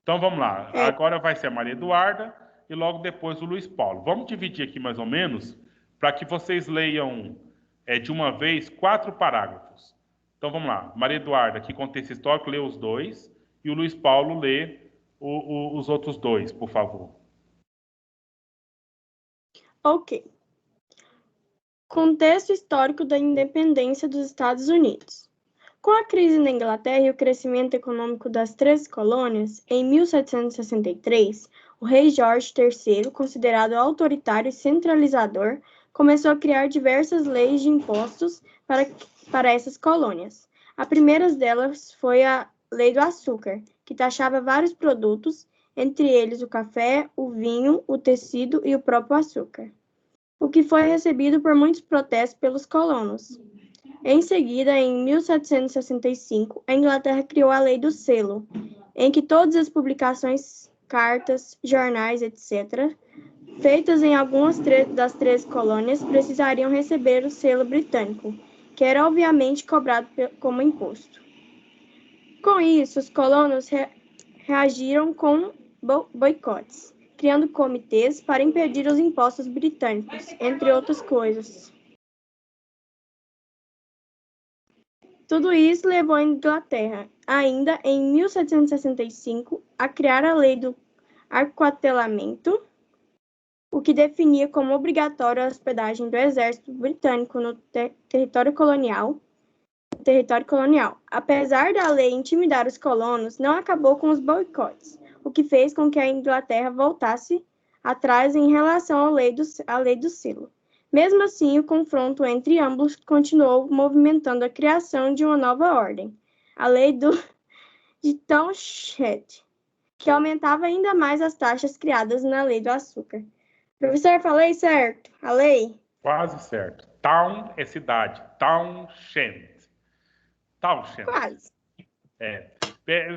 Então, vamos lá. Agora vai ser a Maria Eduarda e logo depois o Luiz Paulo. Vamos dividir aqui mais ou menos para que vocês leiam de uma vez 4 parágrafos. Então, vamos lá. Maria Eduarda, que contexto histórico, lê os 2 e o Luiz Paulo lê os outros 2, por favor. Ok. Contexto histórico da independência dos Estados Unidos. Com a crise na Inglaterra e o crescimento econômico das 13 colônias, em 1763, o rei George III, considerado autoritário e centralizador, começou a criar diversas leis de impostos para essas colônias. A primeira delas foi a Lei do Açúcar, que taxava vários produtos, entre eles o café, o vinho, o tecido e o próprio açúcar, o que foi recebido por muitos protestos pelos colonos. Em seguida, em 1765, a Inglaterra criou a Lei do Selo, em que todas as publicações, cartas, jornais, etc., feitas em algumas das 13 colônias precisariam receber o selo britânico, que era obviamente cobrado como imposto. Com isso, os colonos reagiram com boicotes, criando comitês para impedir os impostos britânicos, entre outras coisas. Tudo isso levou a Inglaterra, ainda em 1765, a criar a lei do aquartelamento, o que definia como obrigatória a hospedagem do exército britânico no território colonial. Apesar da lei intimidar os colonos, não acabou com os boicotes, o que fez com que a Inglaterra voltasse atrás em relação à lei do selo. Mesmo assim, o confronto entre ambos continuou movimentando a criação de uma nova ordem, a lei de Townshend, que aumentava ainda mais as taxas criadas na lei do açúcar. Professor, falei certo? A lei? Quase certo. Town é cidade. Townshend. Quase.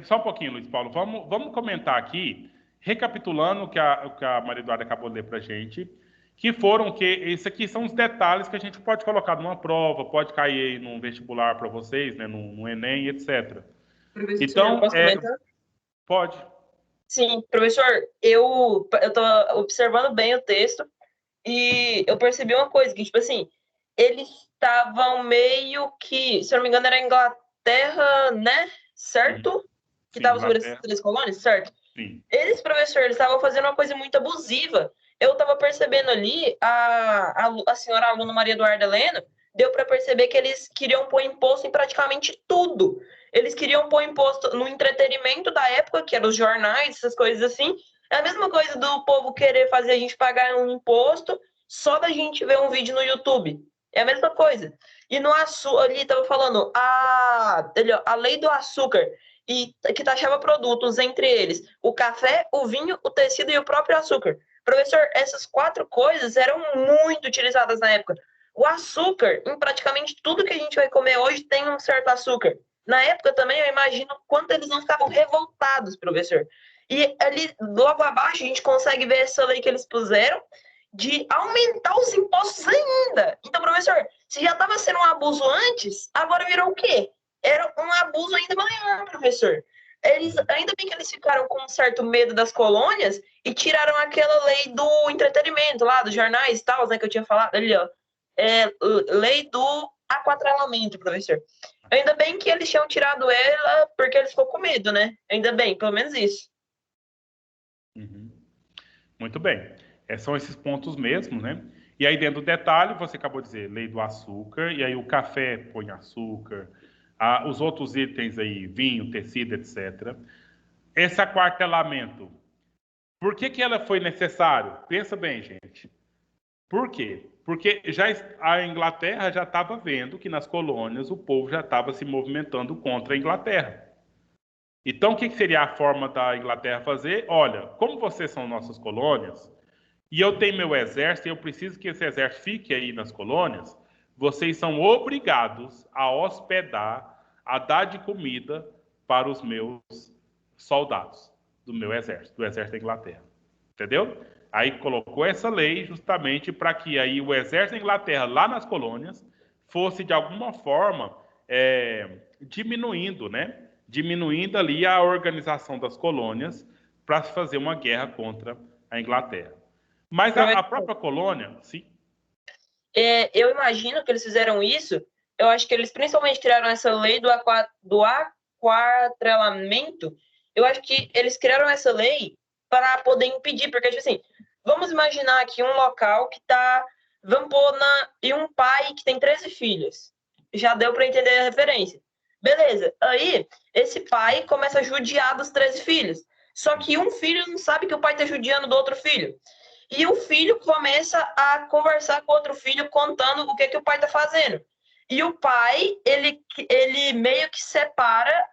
Só um pouquinho, Luiz Paulo. Vamos comentar aqui, recapitulando o que a Maria Eduarda acabou de ler para a gente, isso aqui são os detalhes que a gente pode colocar numa prova, pode cair num vestibular para vocês, né, no Enem, etc. Professor, então, posso comentar? Pode. Sim, professor, eu tô observando bem o texto e eu percebi uma coisa, que, tipo assim, eles estavam meio que, se eu não me engano, era a Inglaterra, né? Certo? Que estava sobre essas 3 colônias, certo? Sim. Eles estavam fazendo uma coisa muito abusiva. Eu estava percebendo ali, a senhora aluna Maria Eduarda Helena, deu para perceber que eles queriam pôr imposto em praticamente tudo. Eles queriam pôr imposto no entretenimento da época, que eram os jornais, essas coisas assim. É a mesma coisa do povo querer fazer a gente pagar um imposto só da gente ver um vídeo no YouTube. É a mesma coisa. E no açúcar, ali estava falando, a lei do açúcar, e que taxava produtos, entre eles o café, o vinho, o tecido e o próprio açúcar. Professor, essas 4 coisas eram muito utilizadas na época. O açúcar, em praticamente tudo que a gente vai comer hoje, tem um certo açúcar. Na época também, eu imagino quanto eles não ficavam revoltados, professor. E ali, logo abaixo, a gente consegue ver essa lei que eles puseram de aumentar os impostos ainda. Então, professor, se já estava sendo um abuso antes, agora virou o quê? Era um abuso ainda maior, professor. Ainda bem que eles ficaram com um certo medo das colônias e tiraram aquela lei do entretenimento lá, dos jornais e tal, né, que eu tinha falado ali, ó. Lei do aquartelamento, professor. Ainda bem que eles tinham tirado ela porque eles ficou com medo, né? Ainda bem, pelo menos isso. Uhum. Muito bem. São esses pontos mesmo, né? E aí, dentro do detalhe, você acabou de dizer, lei do açúcar, e aí o café põe açúcar, os outros itens aí, vinho, tecido, etc. Esse aquartelamento, por que ela foi necessário? Pensa bem, gente. Por quê? Porque a Inglaterra já estava vendo que nas colônias o povo já estava se movimentando contra a Inglaterra. Então, o que seria a forma da Inglaterra fazer? Olha, como vocês são nossas colônias, e eu tenho meu exército, e eu preciso que esse exército fique aí nas colônias, vocês são obrigados a hospedar, a dar de comida para os meus soldados do meu exército, do exército da Inglaterra. Entendeu? Aí colocou essa lei justamente para que aí o exército da Inglaterra lá nas colônias fosse de alguma forma diminuindo, né? Diminuindo ali a organização das colônias para fazer uma guerra contra a Inglaterra. Mas a própria colônia, sim. Eu imagino que eles fizeram isso. Eu acho que eles principalmente criaram essa lei do aquartelamento. Eu acho que eles criaram essa lei para poder impedir, porque, tipo assim, vamos imaginar aqui um local que tá, vamos pôr e um pai que tem 13 filhos. Já deu para entender a referência. Beleza. Aí, esse pai começa a judiar dos 13 filhos. Só que um filho não sabe que o pai tá judiando do outro filho. E o filho começa a conversar com o outro filho, contando o que o pai tá fazendo. E o pai, ele meio que separa,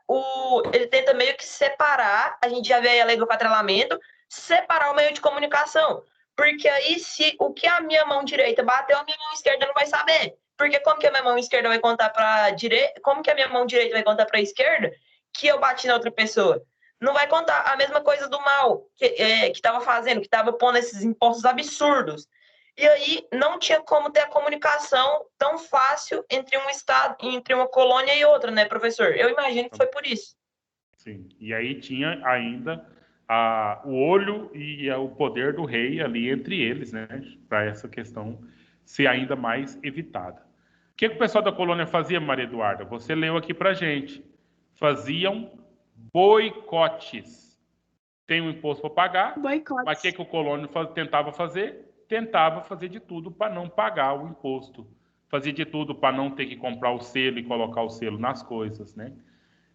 ele tenta meio que separar, a gente já vê a lei do aquartelamento, separar o meio de comunicação. Porque aí, se o que a minha mão direita bateu, a minha mão esquerda não vai saber. Porque como que a minha mão esquerda vai contar para a direita, como que a minha mão direita vai contar para a esquerda que eu bati na outra pessoa? não vai contar. A mesma coisa do mal que estava fazendo, que estava pondo esses impostos absurdos. E aí não tinha como ter a comunicação tão fácil entre um estado, entre uma colônia e outra, né, professor? Eu imagino que foi por isso. Sim, e aí tinha ainda o olho e o poder do rei ali entre eles, né, para essa questão ser ainda mais evitada. O que o pessoal da colônia fazia, Maria Eduarda? Você leu aqui para gente. Faziam boicotes. Tem um imposto para pagar, Boicotes. mas o que o colônia tentava fazer? Tentava fazer de tudo para não pagar o imposto. Fazia de tudo para não ter que comprar o selo e colocar o selo nas coisas, né?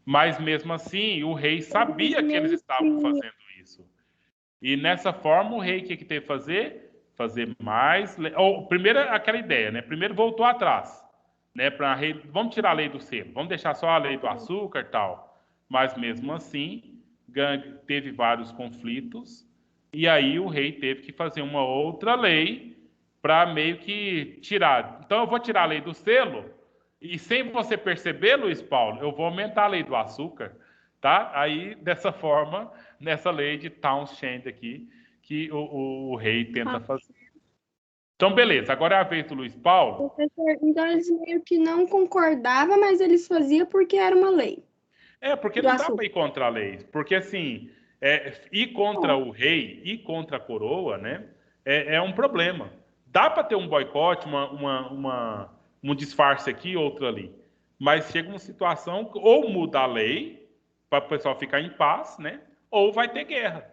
Mas mesmo assim, o rei sabia que eles estavam fazendo isso. E nessa forma, o rei o que teve que fazer? Fazer mais... primeiro, aquela ideia, né? Primeiro voltou atrás, né? Vamos tirar a lei do selo, vamos deixar só a lei do açúcar e tal. Mas mesmo assim, teve vários conflitos, e aí o rei teve que fazer uma outra lei para meio que tirar. Então, eu vou tirar a lei do selo, e sem você perceber, Luiz Paulo, eu vou aumentar a lei do açúcar, tá? Aí, dessa forma, nessa lei de Townshend aqui, que o rei tenta fazer. Então, beleza. Agora é a vez do Luiz Paulo. Professor, então eles meio que não concordavam, mas eles faziam porque era uma lei. Porque não dá para ir contra a lei. Porque, assim, ir contra o rei, ir contra a coroa, né? É um problema. Dá para ter um boicote, um disfarce aqui, outro ali. Mas chega uma situação, ou muda a lei, para o pessoal ficar em paz, né? Ou vai ter guerra.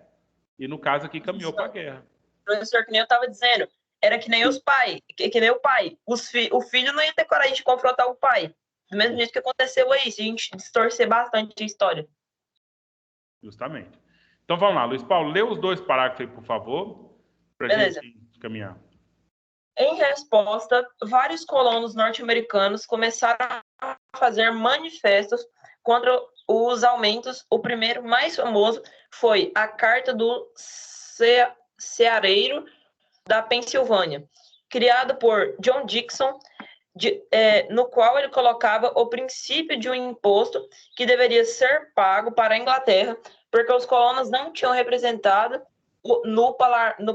E no caso aqui caminhou para a guerra. Professor, que nem eu estava dizendo, era que nem os pais, que nem o pai. O filho não ia ter coragem de confrontar o pai. Do mesmo jeito que aconteceu aí, se a gente distorcer bastante a história. Justamente. Então vamos lá, Luiz Paulo, lê os 2 parágrafos aí, por favor, para a gente caminhar. Em resposta, vários colonos norte-americanos começaram a fazer manifestos contra os aumentos. O primeiro, mais famoso, foi a Carta do Ceareiro da Pensilvânia, criado por John Dixon, no qual ele colocava o princípio de um imposto que deveria ser pago para a Inglaterra, porque os colonos não tinham representado no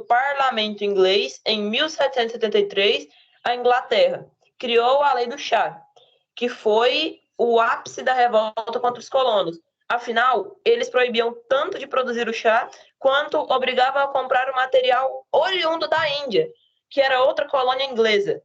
parlamento inglês. Em 1773, a Inglaterra criou a Lei do Chá, que foi o ápice da revolta contra os colonos. Afinal, eles proibiam tanto de produzir o chá, quanto obrigavam a comprar o material oriundo da Índia, que era outra colônia inglesa.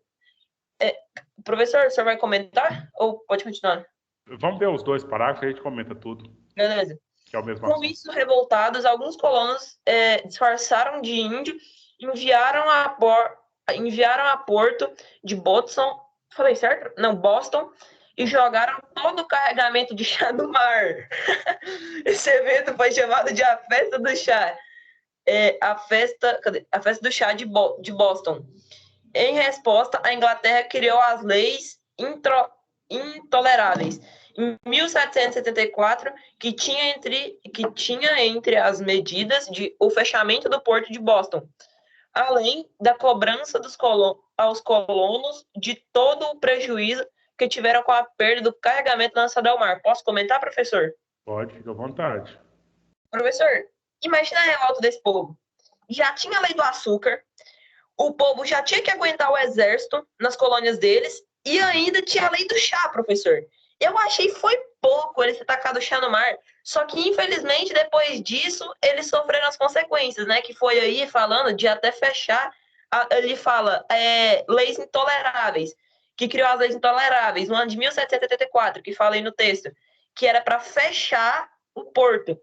Professor, o senhor vai comentar? Ou pode continuar? Vamos ver os 2 parágrafos e a gente comenta tudo. Beleza. Que é o mesmo Com assunto. isso, revoltados, alguns colonos disfarçaram de índio, enviaram a porto de Boston, falei certo? Não, Boston, e jogaram todo o carregamento de chá do mar. Esse evento foi chamado de a Festa do Chá. A festa do chá de Boston. Em resposta, a Inglaterra criou as leis intoleráveis. Em 1774, que tinha entre as medidas o fechamento do porto de Boston, além da cobrança aos colonos de todo o prejuízo que tiveram com a perda do carregamento lançado ao mar. Posso comentar, professor? Pode, fica à vontade. Professor, imagina a revolta desse povo. Já tinha a lei do açúcar, o povo já tinha que aguentar o exército nas colônias deles, e ainda tinha a lei do chá, professor. Eu achei foi pouco eles ter tacado o chá no mar. Só que, infelizmente, depois disso, eles sofreram as consequências, né? Que foi aí falando de até fechar. Ele fala leis intoleráveis, que criou as leis intoleráveis no ano de 1774, que falei no texto, que era para fechar o porto.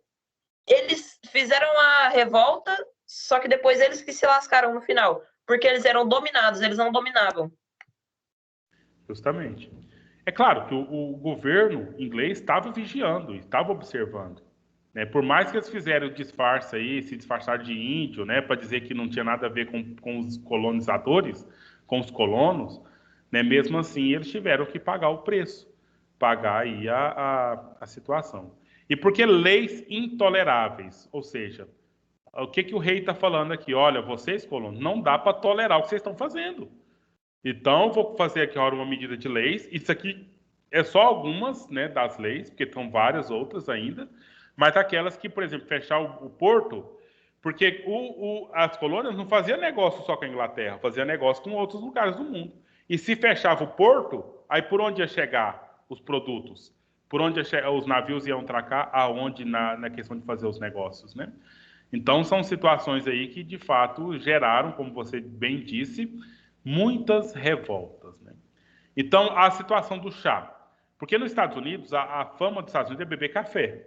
Eles fizeram a revolta, só que depois eles que se lascaram no final, porque eles eram dominados, eles não dominavam. Justamente. É claro que o governo inglês estava vigiando, estava observando. Né? Por mais que eles fizeram o disfarce aí, se disfarçaram de índio, né, para dizer que não tinha nada a ver com os colonizadores, com os colonos, né, mesmo assim eles tiveram que pagar o preço, pagar aí a situação. E por que leis intoleráveis? Ou seja, o que o rei está falando aqui? Olha, vocês, colonos, não dá para tolerar o que vocês estão fazendo. Então, vou fazer aqui agora uma medida de leis. Isso aqui é só algumas, né, das leis, porque são várias outras ainda. mas aquelas que, por exemplo, fechar o porto, porque as colônias não faziam negócio só com a Inglaterra, faziam negócio com outros lugares do mundo. E se fechava o porto, aí por onde ia chegar os produtos? Por onde os navios iam atracar? Aonde na questão de fazer os negócios, né? Então, são situações aí que, de fato, geraram, como você bem disse, muitas revoltas, né? Então, a situação do chá. Porque nos Estados Unidos, a fama dos Estados Unidos é beber café.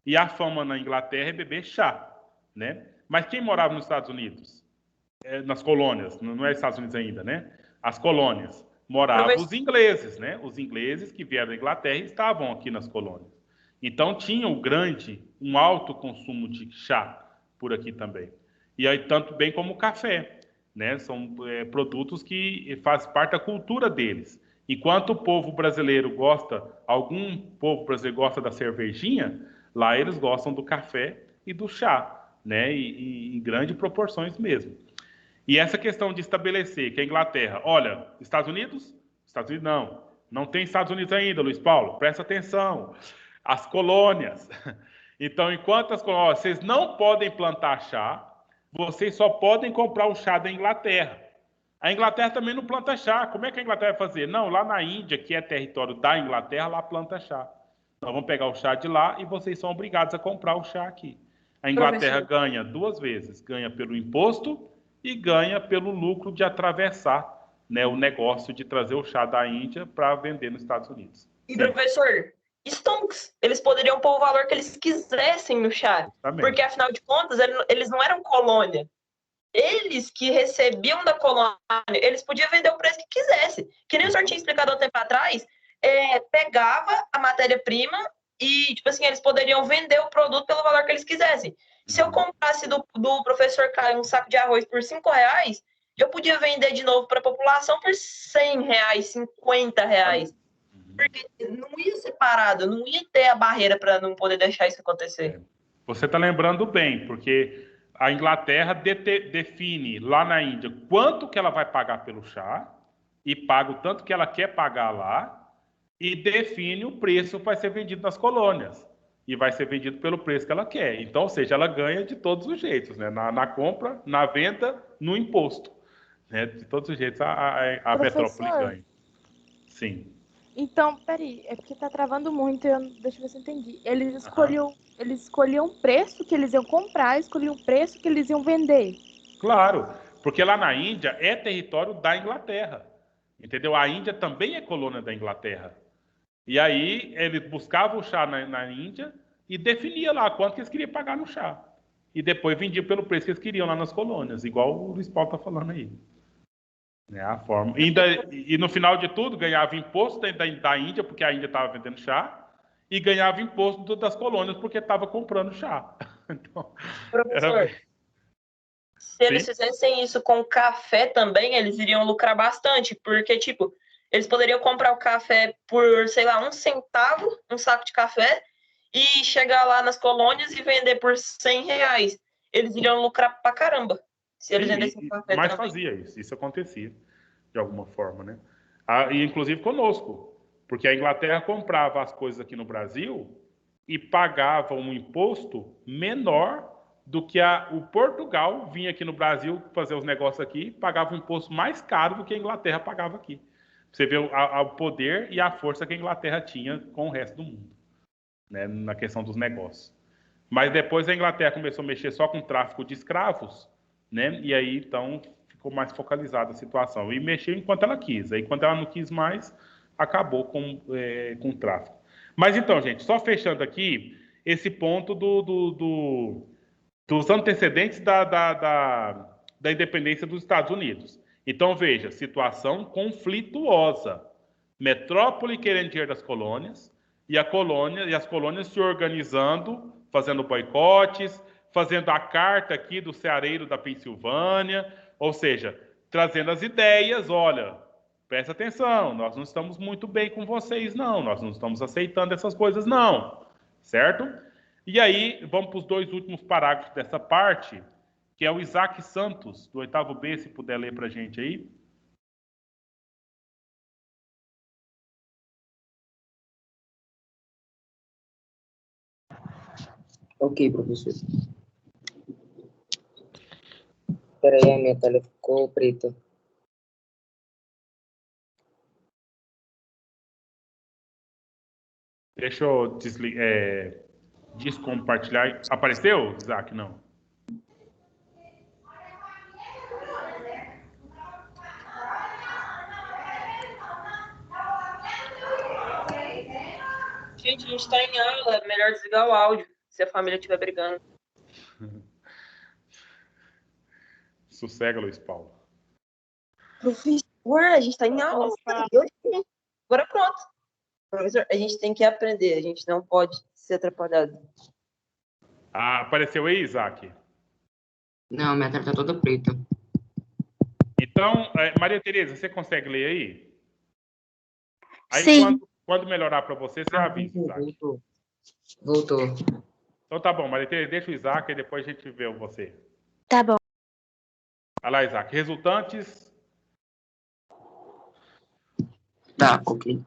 E a fama na Inglaterra é beber chá, né? Mas quem morava nos Estados Unidos? Nas colônias, não é Estados Unidos ainda, né? As colônias. Moravam os ingleses, né? Os ingleses que vieram da Inglaterra e estavam aqui nas colônias. Então, tinha um alto consumo de chá por aqui também. E aí, tanto bem como o café, né? São produtos que fazem parte da cultura deles. Enquanto o povo brasileiro algum povo brasileiro gosta da cervejinha, lá eles gostam do café e do chá, né? E em grandes proporções mesmo. E essa questão de estabelecer que a Inglaterra, olha, Estados Unidos não tem Estados Unidos ainda, Luiz Paulo, presta atenção, as colônias. Então, enquanto as colônias, vocês não podem plantar chá, vocês só podem comprar o chá da Inglaterra. A Inglaterra também não planta chá. Como é que a Inglaterra vai fazer? Não, lá na Índia, que é território da Inglaterra, lá planta chá. Nós vamos pegar o chá de lá e vocês são obrigados a comprar o chá aqui. A Inglaterra ganha duas vezes. Ganha pelo imposto e ganha pelo lucro de atravessar, né, o negócio de trazer o chá da Índia para vender nos Estados Unidos. E, professor, Stonks, eles poderiam pôr o valor que eles quisessem no chá. Justamente. Porque, afinal de contas, eles não eram colônia. Eles que recebiam da colônia, eles podiam vender o preço que quisesse. Que nem o senhor tinha explicado há um tempo atrás, pegava a matéria-prima e, tipo assim, eles poderiam vender o produto pelo valor que eles quisessem. Se eu comprasse do professor Caio um saco de arroz por R$5, eu podia vender de novo para a população por R$100, R$50. Porque não ia ser parado, não ia ter a barreira para não poder deixar isso acontecer. Você está lembrando bem, porque a Inglaterra define lá na Índia quanto que ela vai pagar pelo chá e paga o tanto que ela quer pagar lá e define o preço que vai ser vendido nas colônias. E vai ser vendido pelo preço que ela quer. Então, ou seja, ela ganha de todos os jeitos, né? Na compra, na venda, no imposto. Né? De todos os jeitos, a metrópole ganha. Sim. Então, peraí, é porque tá travando muito, deixa eu ver se eu entendi. Eles escolhiam o preço que eles iam comprar, escolhiam o preço que eles iam vender. Claro, porque lá na Índia é território da Inglaterra. Entendeu? A Índia também é colônia da Inglaterra. E aí eles buscavam o chá na Índia e definia lá quanto que eles queriam pagar no chá. E depois vendiam pelo preço que eles queriam lá nas colônias, igual o Luiz Paulo está falando aí. É a forma. E no final de tudo, ganhava imposto da Índia, porque a Índia estava vendendo chá, e ganhava imposto das colônias, porque estava comprando chá. Então, professor, se eles fizessem isso com café também, eles iriam lucrar bastante, porque, tipo, eles poderiam comprar o café por, sei lá, R$1, um saco de café, e chegar lá nas colônias e vender por R$100. Eles iriam lucrar pra caramba. Se eles vendessem café mas também. fazia isso acontecia, de alguma forma, né? E inclusive conosco, porque a Inglaterra comprava as coisas aqui no Brasil e pagava um imposto menor do que o Portugal vinha aqui no Brasil fazer os negócios aqui, pagava um imposto mais caro do que a Inglaterra pagava aqui. Você vê o poder e a força que a Inglaterra tinha com o resto do mundo, né, na questão dos negócios. Mas depois a Inglaterra começou a mexer só com o tráfico de escravos, né, e aí então ficou mais focalizada a situação. E mexeu enquanto ela quis. Aí quando ela não quis mais, acabou com o tráfico. Mas então, gente, só fechando aqui esse ponto dos antecedentes da independência dos Estados Unidos. Então, veja, situação conflituosa. Metrópole querendo dinheiro das colônias e as colônias se organizando, fazendo boicotes, fazendo a carta aqui do ceareiro da Pensilvânia, ou seja, trazendo as ideias, olha, presta atenção, nós não estamos muito bem com vocês, não, nós não estamos aceitando essas coisas, não, certo? E aí, vamos para os dois últimos parágrafos dessa parte, que é o Isaac Santos, do 8º B, se puder ler para a gente aí. Ok, professor. Espera aí, a minha tela ficou preta. Deixa eu descompartilhar. Apareceu, Isaac? Não. Gente, a gente tá em aula, é melhor desligar o áudio, se a família estiver brigando. Sossega, Luiz Paulo. Professor, a gente tá em aula. Agora pronto. Professor, a gente tem que aprender, a gente não pode ser atrapalhado. Ah, apareceu aí, Isaac? Não, minha tela tá toda preta. Então, Maria Tereza, você consegue ler aí? Aí, Sim. quando melhorar para você, você avisa, Isaac. Voltou. Então tá bom, Maria Tereza, deixa o Isaac e depois a gente vê você. Tá bom. Olha lá, Isaac. Resultantes? Tá, ok.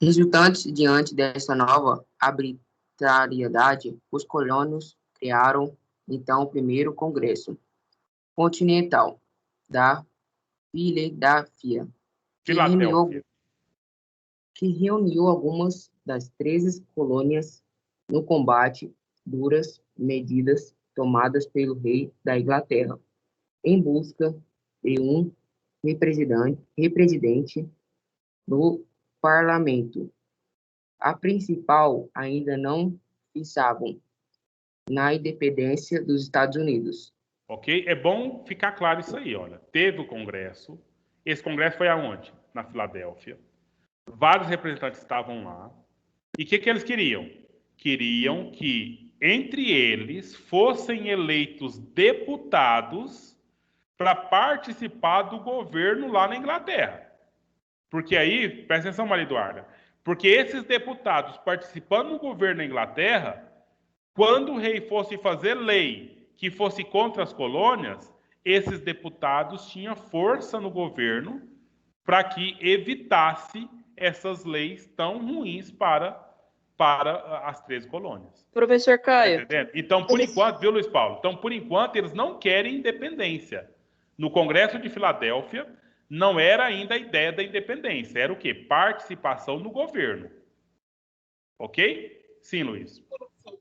Resultantes, diante dessa nova arbitrariedade, os colonos criaram, então, o primeiro Congresso Continental da Filadélfia, que reuniu algumas das 13 colônias no combate duras medidas tomadas pelo rei da Inglaterra, em busca de um representante no parlamento. A principal ainda não pensavam na independência dos Estados Unidos. Ok? É bom ficar claro isso aí, olha. Teve o Congresso. Esse Congresso foi aonde? Na Filadélfia. Vários representantes estavam lá. E o que eles queriam? Queriam que, entre eles, fossem eleitos deputados para participar do governo lá na Inglaterra. Porque aí, presta atenção, Maria Eduarda, porque esses deputados participando do governo na Inglaterra, quando o rei fosse fazer lei que fosse contra as colônias, esses deputados tinham força no governo para que evitasse essas leis tão ruins para as 13 colônias. Professor Caio. Tá entendendo? Então, por enquanto, viu, Luiz Paulo? Então, por enquanto, eles não querem independência. No Congresso de Filadélfia, não era ainda a ideia da independência. Era o quê? Participação no governo. Ok? Sim, Luiz.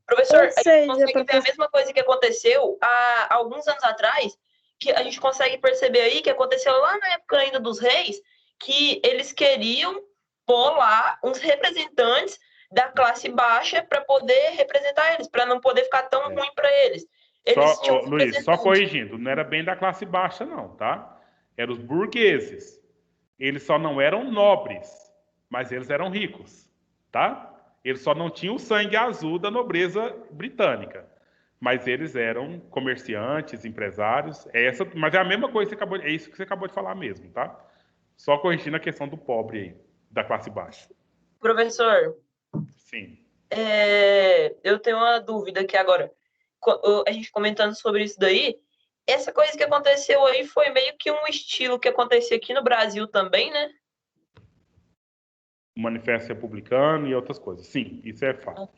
Professor, a gente consegue ver a mesma coisa que aconteceu há alguns anos atrás, que a gente consegue perceber aí que aconteceu lá na época ainda dos reis, que eles queriam pôr lá uns representantes da classe baixa para poder representar eles, para não poder ficar tão ruim para eles. Luiz, só corrigindo, não era bem da classe baixa, não, tá? Eram os burgueses. Eles só não eram nobres, mas eles eram ricos, tá? Eles só não tinham o sangue azul da nobreza britânica. Mas eles eram comerciantes, empresários. Mas é a mesma coisa é isso que você acabou de falar mesmo, tá? Só corrigindo a questão do pobre aí, da classe baixa. Professor. Sim. Eu tenho uma dúvida aqui agora. A gente comentando sobre isso daí, essa coisa que aconteceu aí foi meio que um estilo que acontecia aqui no Brasil também, né? O Manifesto Republicano e outras coisas. Sim, isso é fato.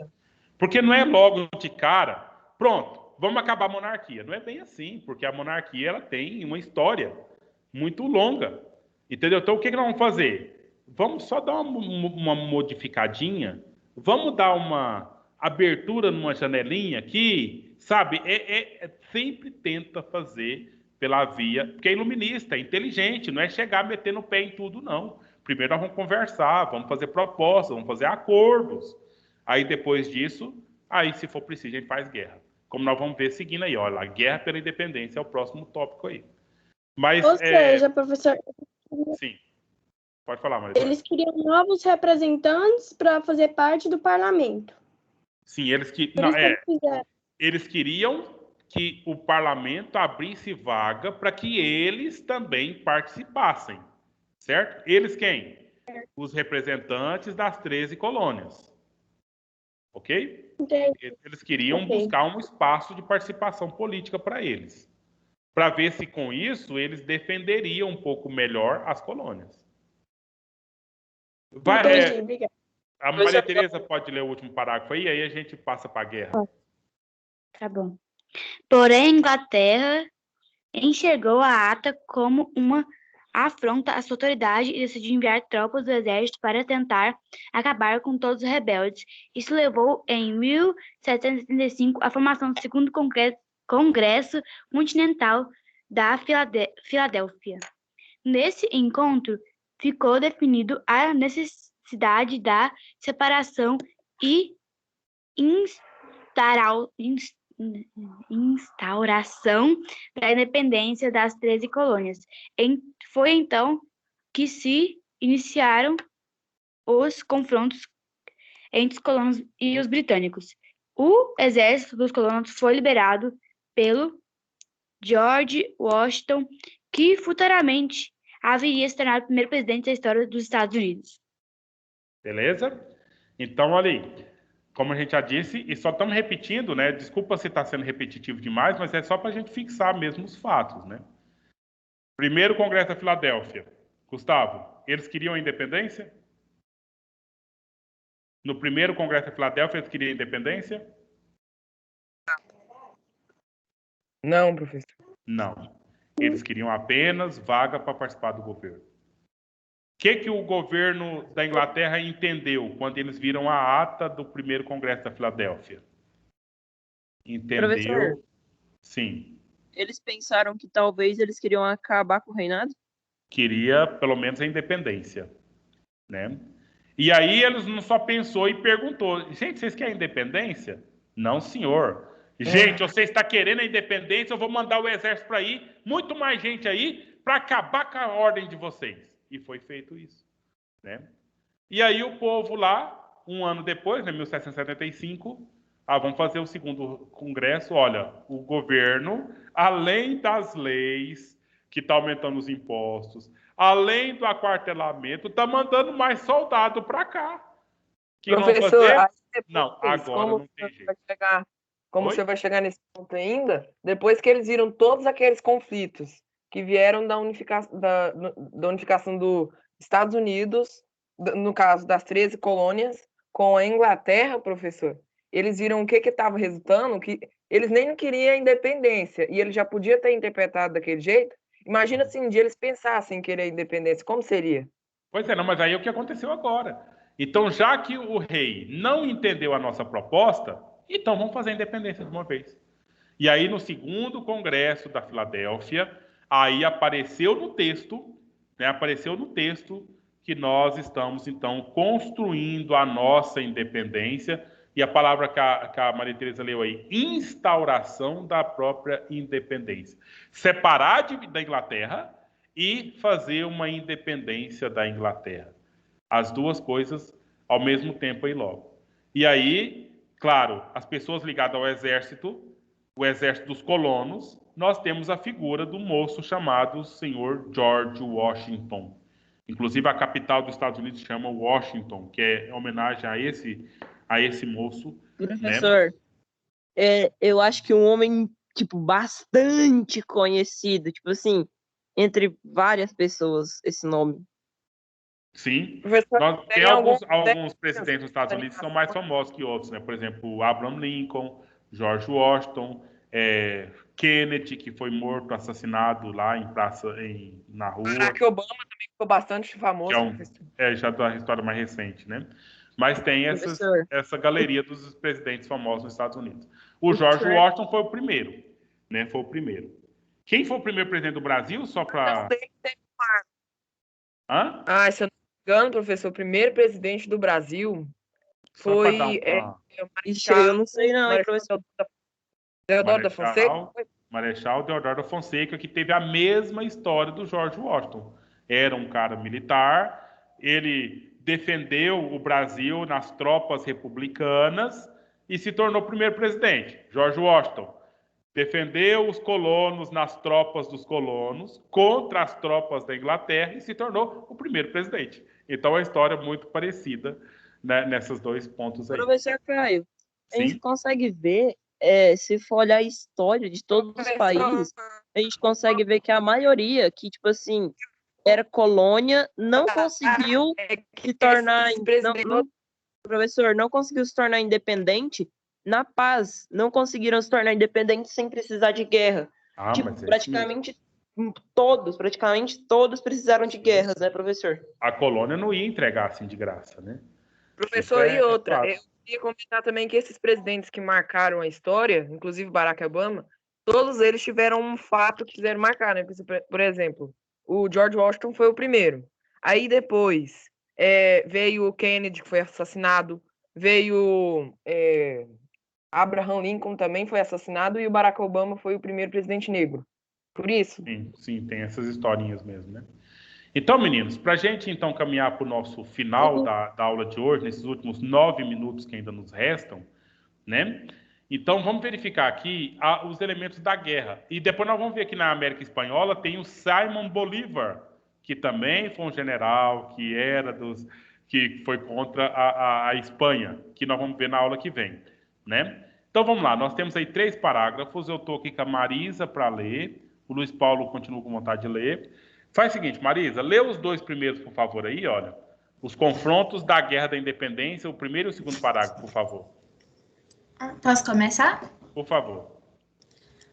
Porque não é logo de cara, pronto, vamos acabar a monarquia. Não é bem assim, porque a monarquia ela tem uma história muito longa. Entendeu? Então, o que nós vamos fazer? Vamos só dar uma modificadinha, vamos dar uma abertura numa janelinha aqui, sabe? Sempre tenta fazer pela via, porque é iluminista, é inteligente, não é chegar metendo o pé em tudo, não. Primeiro nós vamos conversar, vamos fazer propostas, vamos fazer acordos. Aí depois disso, aí se for preciso, a gente faz guerra. Como nós vamos ver seguindo aí, olha, a guerra pela independência é o próximo tópico aí. Mas, ou seja, professor... Sim. Pode falar, Maria. Eles queriam novos representantes para fazer parte do parlamento. Sim, eles queriam que o parlamento abrisse vaga para que eles também participassem. Certo? Eles quem? Os representantes das 13 colônias. Ok? Entendi. Eles queriam buscar um espaço de participação política para eles. Para ver se com isso eles defenderiam um pouco melhor as colônias. Entendi, obrigada. A Maria Tereza pode ler o último parágrafo aí a gente passa para a guerra. Tá bom. Porém, a Inglaterra enxergou a ata como uma afronta à sua autoridade e decidiu enviar tropas do exército para tentar acabar com todos os rebeldes. Isso levou, em 1775, à formação do Segundo Congresso Continental da Filadélfia. Nesse encontro, ficou definido a necessidade da separação e instauração da independência das 13 colônias. Foi então que se iniciaram os confrontos entre os colonos e os britânicos. O exército dos colonos foi liderado pelo George Washington, que futuramente haveria se tornado o primeiro presidente da história dos Estados Unidos. Beleza? Então, olha aí. Como a gente já disse, e só estamos repetindo, né? Desculpa se está sendo repetitivo demais, mas é só para a gente fixar mesmo os fatos, né? Primeiro Congresso da Filadélfia. Gustavo, eles queriam a independência? No primeiro Congresso da Filadélfia, eles queriam a independência? Não, professor. Não. Eles queriam apenas vaga para participar do governo. O que o governo da Inglaterra entendeu quando eles viram a ata do primeiro Congresso da Filadélfia? Entendeu? Professor, sim. Eles pensaram que talvez eles queriam acabar com o reinado? Queria, pelo menos, a independência, né? E aí eles não só pensou e perguntou, gente, vocês querem independência? Não, senhor. Gente, você está querendo a independência, eu vou mandar o exército para aí, muito mais gente aí, para acabar com a ordem de vocês. E foi feito isso, né? E aí o povo lá, um ano depois, em 1775, vamos fazer o segundo congresso. Olha, o governo, além das leis que está aumentando os impostos, além do aquartelamento, está mandando mais soldado para cá. Que professor, vão fazer? Não, agora não tem jeito. Como você vai chegar nesse ponto ainda, depois que eles viram todos aqueles conflitos que vieram da unificação dos Estados Unidos, no caso das 13 colônias, com a Inglaterra, professor, eles viram o que estava resultando, que eles nem não queriam a independência, e ele já podia ter interpretado daquele jeito. Imagina se um dia eles pensassem em querer a independência, como seria? Pois é, não, mas aí é o que aconteceu agora. Então, já que o rei não entendeu a nossa proposta, então vamos fazer a independência de uma vez. E aí, no segundo congresso da Filadélfia, aí apareceu no texto, né, que nós estamos, então, construindo a nossa independência, e a palavra que a Maria Tereza leu aí, instauração da própria independência. Separar da Inglaterra e fazer uma independência da Inglaterra. As duas coisas ao mesmo tempo aí logo. E aí, claro, as pessoas ligadas ao exército, o exército dos colonos, nós temos a figura do moço chamado senhor George Washington. Inclusive, a capital dos Estados Unidos chama Washington, que é em homenagem a esse moço. Professor, né? Eu acho que um homem, tipo, bastante conhecido, tipo assim, entre várias pessoas, esse nome. Sim. Tem alguns presidentes dos Estados Unidos que são mais famosos que outros, né? Por exemplo, Abraham Lincoln, George Washington, Kennedy, que foi morto, assassinado lá na rua. Barack Obama também ficou bastante famoso. Já da história mais recente, né? Mas tem essa galeria dos presidentes famosos nos Estados Unidos. O George Washington foi o primeiro, né? Foi o primeiro. Quem foi o primeiro presidente do Brasil? Só para... Hã? Se eu não me engano, professor, o primeiro presidente do Brasil foi... eu não sei não, professor. Deodoro da Fonseca? Marechal Deodoro da Fonseca, que teve a mesma história do George Washington. Era um cara militar, ele defendeu o Brasil nas tropas republicanas e se tornou o primeiro presidente. George Washington defendeu os colonos nas tropas dos colonos contra as tropas da Inglaterra e se tornou o primeiro presidente. Então, é uma história muito parecida, né, nesses dois pontos aí. Professor Caio, a gente consegue ver, se for olhar a história de todos os países, a gente consegue ver que a maioria que, tipo assim, era colônia, não conseguiu se tornar... professor, não conseguiu se tornar independente na paz, não conseguiram se tornar independentes sem precisar de guerra. Tipo, mas é praticamente todos precisaram de guerras, né, professor? A colônia não ia entregar assim de graça, né? Professor, e outra, eu queria comentar também que esses presidentes que marcaram a história, inclusive Barack Obama, todos eles tiveram um fato que quiseram marcar, né? Por exemplo, o George Washington foi o primeiro. Aí depois veio o Kennedy, que foi assassinado, veio Abraham Lincoln também foi assassinado, e o Barack Obama foi o primeiro presidente negro. Por isso. Sim, tem essas historinhas mesmo, né? Então, meninos, para a gente então caminhar para o nosso final da aula de hoje, nesses últimos 9 minutos que ainda nos restam, né? Então, vamos verificar aqui os elementos da guerra. E depois nós vamos ver aqui na América Espanhola tem o Simón Bolívar, que também foi um general, que foi contra a Espanha, que nós vamos ver na aula que vem, né? Então, vamos lá. Nós temos aí 3 parágrafos. Eu estou aqui com a Marisa para ler. O Luiz Paulo continua com vontade de ler. Faz o seguinte, Marisa, lê os 2 primeiros, por favor, aí, olha. Os confrontos da Guerra da Independência, o primeiro e o segundo parágrafo, por favor. Posso começar? Por favor.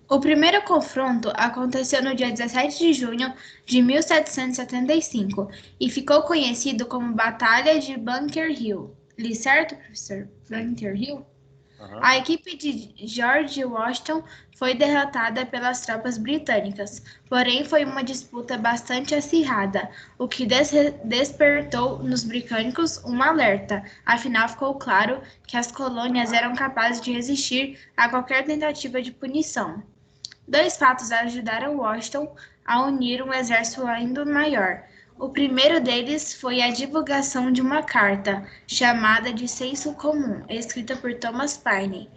O primeiro confronto aconteceu no dia 17 de junho de 1775 e ficou conhecido como Batalha de Bunker Hill. Li certo, professor? Bunker Hill? A equipe de George Washington foi derrotada pelas tropas britânicas, porém foi uma disputa bastante acirrada, o que despertou nos britânicos um alerta. Afinal, ficou claro que as colônias eram capazes de resistir a qualquer tentativa de punição. 2 fatos ajudaram Washington a unir um exército ainda maior. O primeiro deles foi a divulgação de uma carta, chamada de Senso Comum, escrita por Thomas Paine,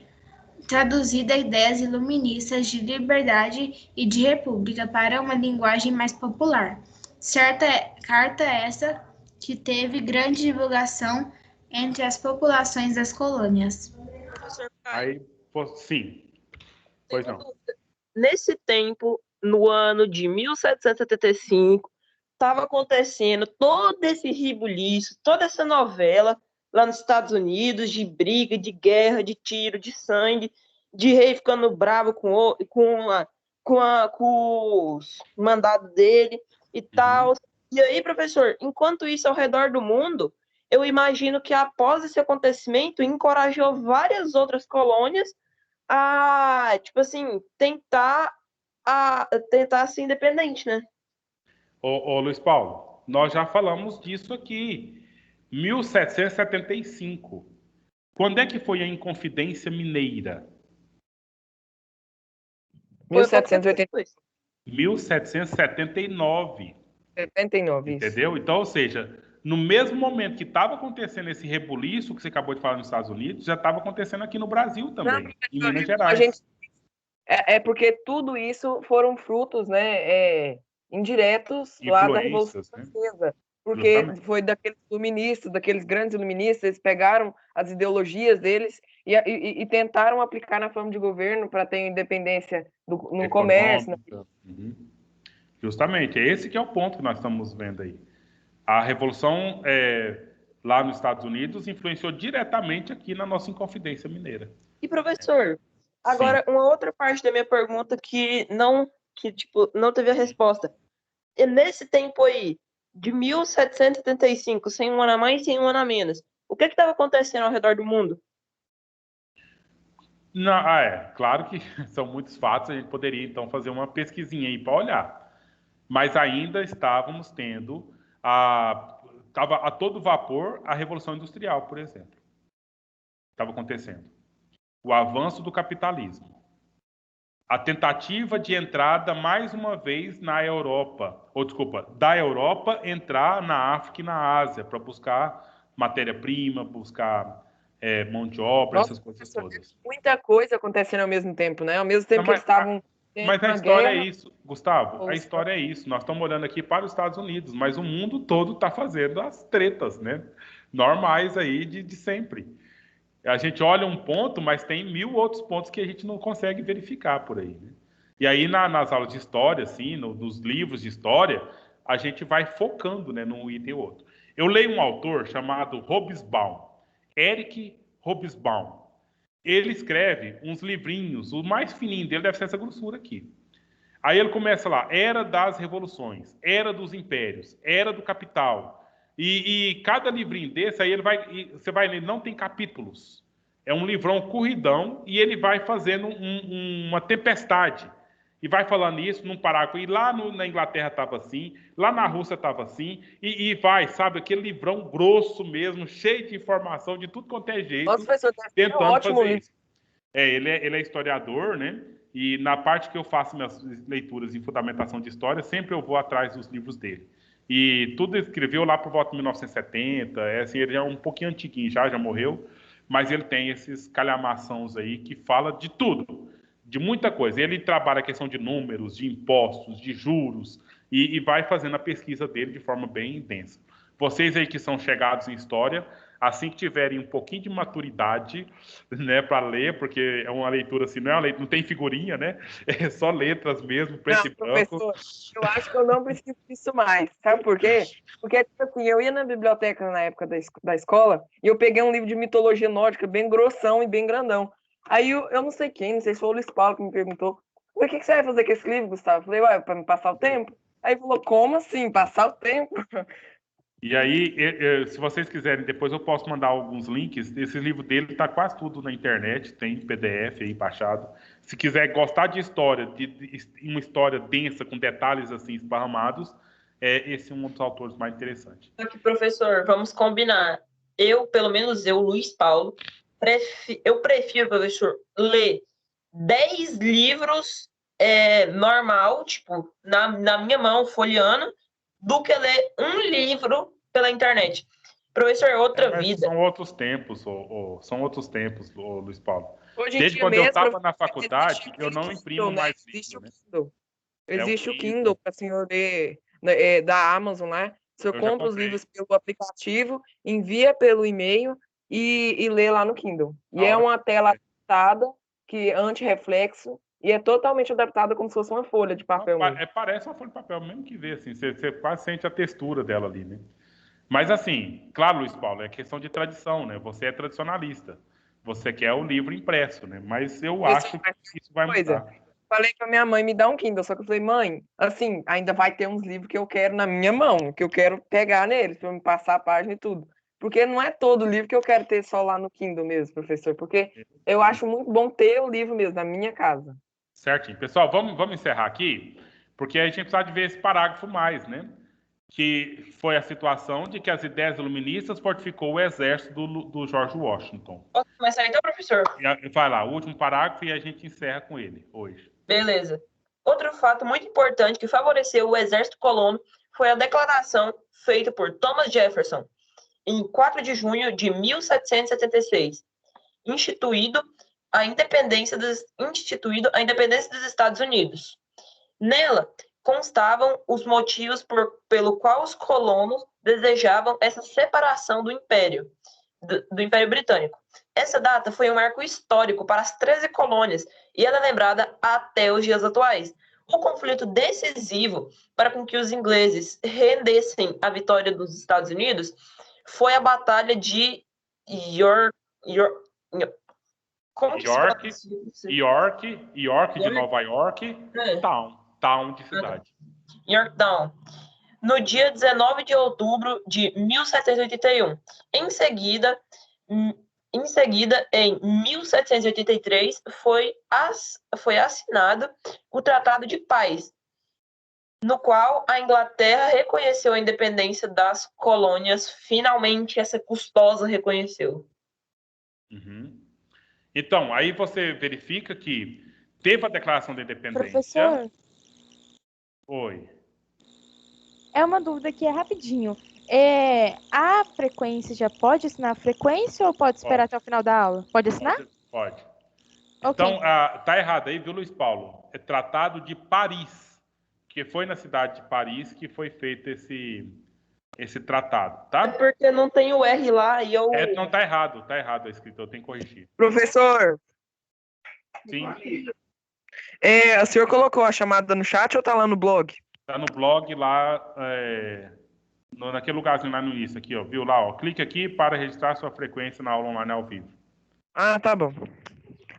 traduzida a ideias iluministas de liberdade e de república para uma linguagem mais popular. Certa carta essa que teve grande divulgação entre as populações das colônias. Sim. Pois não. Nesse tempo, no ano de 1775, estava acontecendo todo esse ribuliço, toda essa novela lá nos Estados Unidos, de briga, de guerra, de tiro, de sangue, de rei ficando bravo com os mandados dele e tal. E aí, professor, enquanto isso ao redor do mundo, eu imagino que após esse acontecimento, encorajou várias outras colônias a, tipo assim, tentar ser independente, né? Ô, Luiz Paulo, nós já falamos disso aqui. 1775. Quando é que foi a Inconfidência Mineira? 1782. 1779. 79, isso. Entendeu? Então, ou seja, no mesmo momento que estava acontecendo esse rebuliço que você acabou de falar nos Estados Unidos, já estava acontecendo aqui no Brasil também, em Minas Gerais. Porque tudo isso foram frutos, né, indiretos lá da Revolução Francesa. Porque justamente foi daqueles grandes iluministas, eles pegaram as ideologias deles e tentaram aplicar na forma de governo para ter independência no comércio. Justamente, é esse que é o ponto que nós estamos vendo aí. A Revolução lá nos Estados Unidos influenciou diretamente aqui na nossa Inconfidência Mineira. E, professor, agora uma outra parte da minha pergunta que não teve a resposta. E nesse tempo aí, de 1775, 100 um ano a mais, 100 um ano a menos, o que estava acontecendo ao redor do mundo? Não, claro que são muitos fatos, a gente poderia então fazer uma pesquisinha aí para olhar. Mas ainda estávamos tendo estava a todo vapor a Revolução Industrial, por exemplo. Estava acontecendo. O avanço do capitalismo. A tentativa de entrada, mais uma vez, na Europa. Da Europa entrar na África e na Ásia para buscar matéria-prima, buscar mão de obra, essas coisas todas. Muita coisa acontecendo ao mesmo tempo, né? Ao mesmo tempo que eles estavam... Mas a história é isso, Gustavo. A história é isso. Nós estamos olhando aqui para os Estados Unidos, mas o mundo todo está fazendo as tretas, né? Normais aí de sempre. A gente olha um ponto, mas tem 1000 outros pontos que a gente não consegue verificar por aí, né? E aí nas aulas de história, assim, nos livros de história, a gente vai focando, né, num item ou outro. Eu leio um autor chamado Hobsbawm, Eric Hobsbawm. ele escreve uns livrinhos, o mais fininho dele deve ser essa grossura aqui. Aí ele começa lá, Era das Revoluções, Era dos Impérios, Era do Capital. E cada livrinho desse, aí você vai ler, não tem capítulos. É um livrão corridão e ele vai fazendo uma tempestade. E vai falando isso num parágrafo. E lá na Inglaterra estava assim, lá na Rússia estava assim, e vai, sabe, aquele livrão grosso mesmo, cheio de informação de tudo quanto é jeito. Nossa, professor, tentando ótimo fazer livro. isso. Ele é historiador, né? E na parte que eu faço minhas leituras em fundamentação de história, sempre eu vou atrás dos livros dele. E tudo ele escreveu lá por volta de 1970, assim, ele é um pouquinho antiguinho, já morreu, mas ele tem esses calhamações aí que fala de tudo, de muita coisa. Ele trabalha a questão de números, de impostos, de juros, e vai fazendo a pesquisa dele de forma bem densa. Vocês aí que são chegados em história, assim que tiverem um pouquinho de maturidade, né, para ler, porque é uma leitura assim, não é uma leitura, não tem figurinha, né? É só letras mesmo, preto e branco. Professor, eu acho que eu não preciso disso mais. Sabe por quê? Porque, tipo assim, eu ia na biblioteca na época da escola e eu peguei um livro de mitologia nórdica bem grossão e bem grandão. Aí eu não sei quem, não sei se foi o Luiz Paulo que me perguntou, o que você vai fazer com esse livro, Gustavo? Eu falei, ué, para me passar o tempo? Aí ele falou, como assim, passar o tempo? E aí, se vocês quiserem, depois eu posso mandar alguns links. Esse livro dele está quase tudo na internet, tem PDF aí baixado. Se quiser gostar de história, de uma história densa, com detalhes assim esparramados, esse é um dos autores mais interessantes. Aqui, professor, vamos combinar. Pelo menos eu, Luiz Paulo, eu prefiro, professor, ler 10 livros normal, tipo, na minha mão, folheando, do que ler um livro pela internet. Professor, outra vida. São outros tempos, Luiz Paulo. Desde quando eu estava na faculdade, eu não imprimo mais livro, né? Existe o Kindle para o senhor ler da Amazon, né? O senhor compra os livros pelo aplicativo, envia pelo e-mail e lê lá no Kindle. E é uma tela adaptada, anti-reflexo, e é totalmente adaptada como se fosse uma folha de papel. Parece uma folha de papel, mesmo que vê, assim, você quase sente a textura dela ali, né? Mas assim, claro, Luiz Paulo, é questão de tradição, né? Você é tradicionalista. Você quer o livro impresso, né? Mas eu acho que isso vai mudar. Falei pra minha mãe me dar um Kindle, só que eu falei, mãe, assim, ainda vai ter uns livros que eu quero na minha mão, que eu quero pegar neles, pra me passar a página e tudo. Porque não é todo livro que eu quero ter só lá no Kindle mesmo, professor, porque eu acho muito bom ter o livro mesmo na minha casa. Certinho. Pessoal, vamos encerrar aqui, porque a gente precisa de ver esse parágrafo mais, né? Que foi a situação de que as ideias iluministas fortificou o exército do George Washington. Posso começar então, professor? Vai lá, o último parágrafo e a gente encerra com ele hoje. Beleza. Outro fato muito importante que favoreceu o exército colono foi a declaração feita por Thomas Jefferson em 4 de junho de 1776, instituído a independência dos Estados Unidos. Nela, constavam os motivos pelo qual os colonos desejavam essa separação do Império Britânico. Essa data foi um marco histórico para as 13 colônias e ela é lembrada até os dias atuais. O conflito decisivo para com que os ingleses rendessem a vitória dos Estados Unidos foi a Batalha de York de Nova York, Town de cidade. Yorktown, no dia 19 de outubro de 1781. Em seguida, em 1783, foi assinado o Tratado de Paz, no qual a Inglaterra reconheceu a independência das colônias. Finalmente, essa custosa reconheceu. Uhum. Então, aí você verifica que teve a declaração da independência. Professor? Oi. É uma dúvida que é rapidinho. A frequência já pode assinar a frequência ou pode esperar até o final da aula? Pode assinar? Pode. Okay. Então, tá errado aí, viu, Luiz Paulo? É Tratado de Paris, que foi na cidade de Paris que foi feito esse tratado, tá? É porque não tem o R lá e eu... Não, tá errado a escrita, eu tenho que corrigir. Professor! Sim. O senhor colocou a chamada no chat ou tá lá no blog? Tá no blog lá, naquele lugarzinho lá no início, aqui, ó, viu lá, ó. Clique aqui para registrar sua frequência na aula online ao vivo. Ah, tá bom.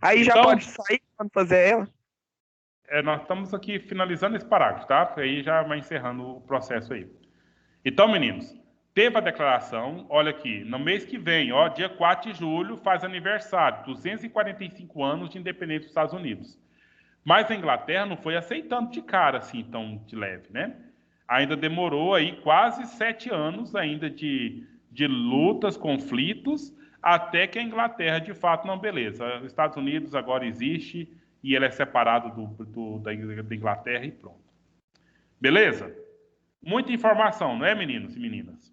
Aí já Então- pode sair quando fazer ela? Nós estamos aqui finalizando esse parágrafo, tá? Porque aí já vai encerrando o processo aí. Então, meninos, teve a declaração, olha aqui, no mês que vem, ó, dia 4 de julho, faz aniversário, 245 anos de independência dos Estados Unidos. Mas a Inglaterra não foi aceitando de cara, assim, tão de leve, né? Ainda demorou aí quase 7 anos ainda de lutas, conflitos, até que a Inglaterra, de fato, não, beleza. Os Estados Unidos agora existe e ele é separado da Inglaterra e pronto. Beleza? Muita informação, não é, meninos e meninas?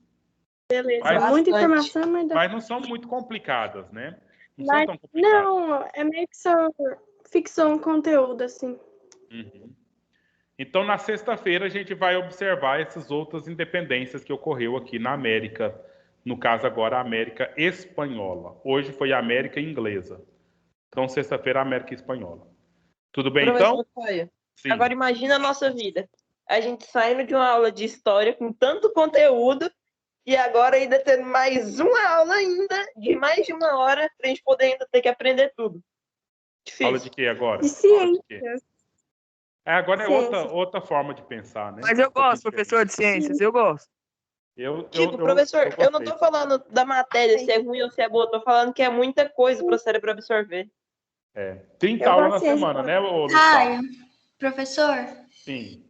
Beleza, Mas- muita informação, mas... Mas não são muito complicadas, né? Não são Mas- tão complicadas. Não, é meio que só ficção, conteúdo, assim. Uhum. Então, na sexta-feira, a gente vai observar essas outras independências que ocorreu aqui na América. No caso, agora, a América Espanhola. Hoje foi a América Inglesa. Então, sexta-feira, a América Espanhola. Tudo bem, então? Professor Caio, Sim. agora imagina a nossa vida. A gente saindo de uma aula de história com tanto conteúdo e agora ainda tendo mais uma aula ainda de mais de 1 hora pra gente poder ainda ter que aprender tudo. Difícil. Aula de quê agora? De Aula de quê? ciências. Agora é Ciências. outra forma de pensar, né? Mas eu gosto, professor de ciências, eu gosto. Professor, eu não gostei. tô falando da matéria, se é ruim ou se é boa, tô falando que é muita coisa pro cérebro absorver. 30 Eu aulas na gosto de ciência. semana, né, ô Luciano? Caio, professor, Sim.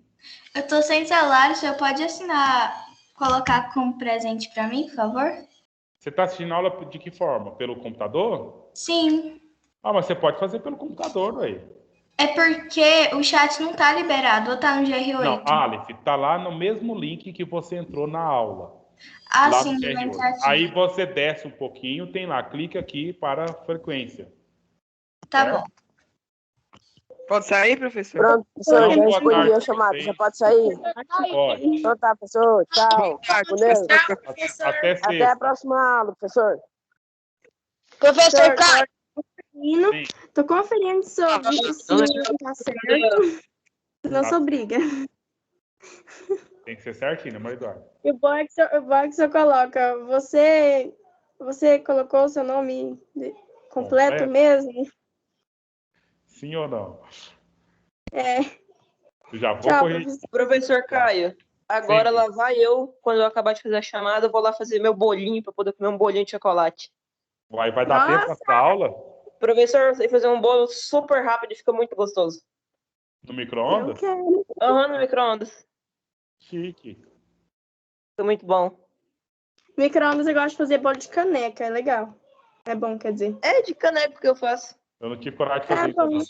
eu tô sem celular, o senhor pode assinar, colocar como presente pra mim, por favor? Você está assistindo aula de que forma? Pelo computador? Sim. Ah, mas você pode fazer pelo computador, aí. É porque o chat não tá liberado, ou tá no GR8? Não, Aleph, tá lá no mesmo link que você entrou na aula. Ah, lá sim, no vai GR8. entrar aqui. Aí você desce um pouquinho, tem lá, clica aqui para frequência. Tá certo? bom. Pode sair, professor? Pronto, professor, Então, já boa respondi tarde a pra chamada. vocês. Já pode sair? Pode. Então tá, professor. Tchau. Com Deus. Até Até a sexta. próxima aula, professor. Professor Caio, Sim. Tô conferindo se tá certo. Não sou briga. Tem que ser certinho, né, Maria Eduarda? E o bom é que você coloca. Você colocou o seu nome completo Completo. mesmo? Sim ou não? É. Já vou Tchau, corrigir. professor. Professor Caio, agora Sim. lá vai eu, quando eu acabar de fazer a chamada, eu vou lá fazer meu bolinho para poder comer um bolinho de chocolate. Vai dar tempo Nossa. nessa aula? Professor, eu sei fazer um bolo super rápido e fica muito gostoso. No Eu micro-ondas? quero. No micro-ondas. Chique. Fica muito bom. Micro-ondas eu gosto de fazer bolo de caneca, é legal. É bom, quer dizer. É de caneco que eu faço. Eu não tive coragem de fazer É isso, bom. não.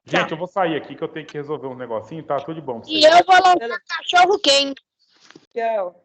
Gente, eu vou sair aqui que eu tenho que resolver um negocinho, tá? Tudo de bom pra e vocês. eu vou lançar cachorro quente. Tchau.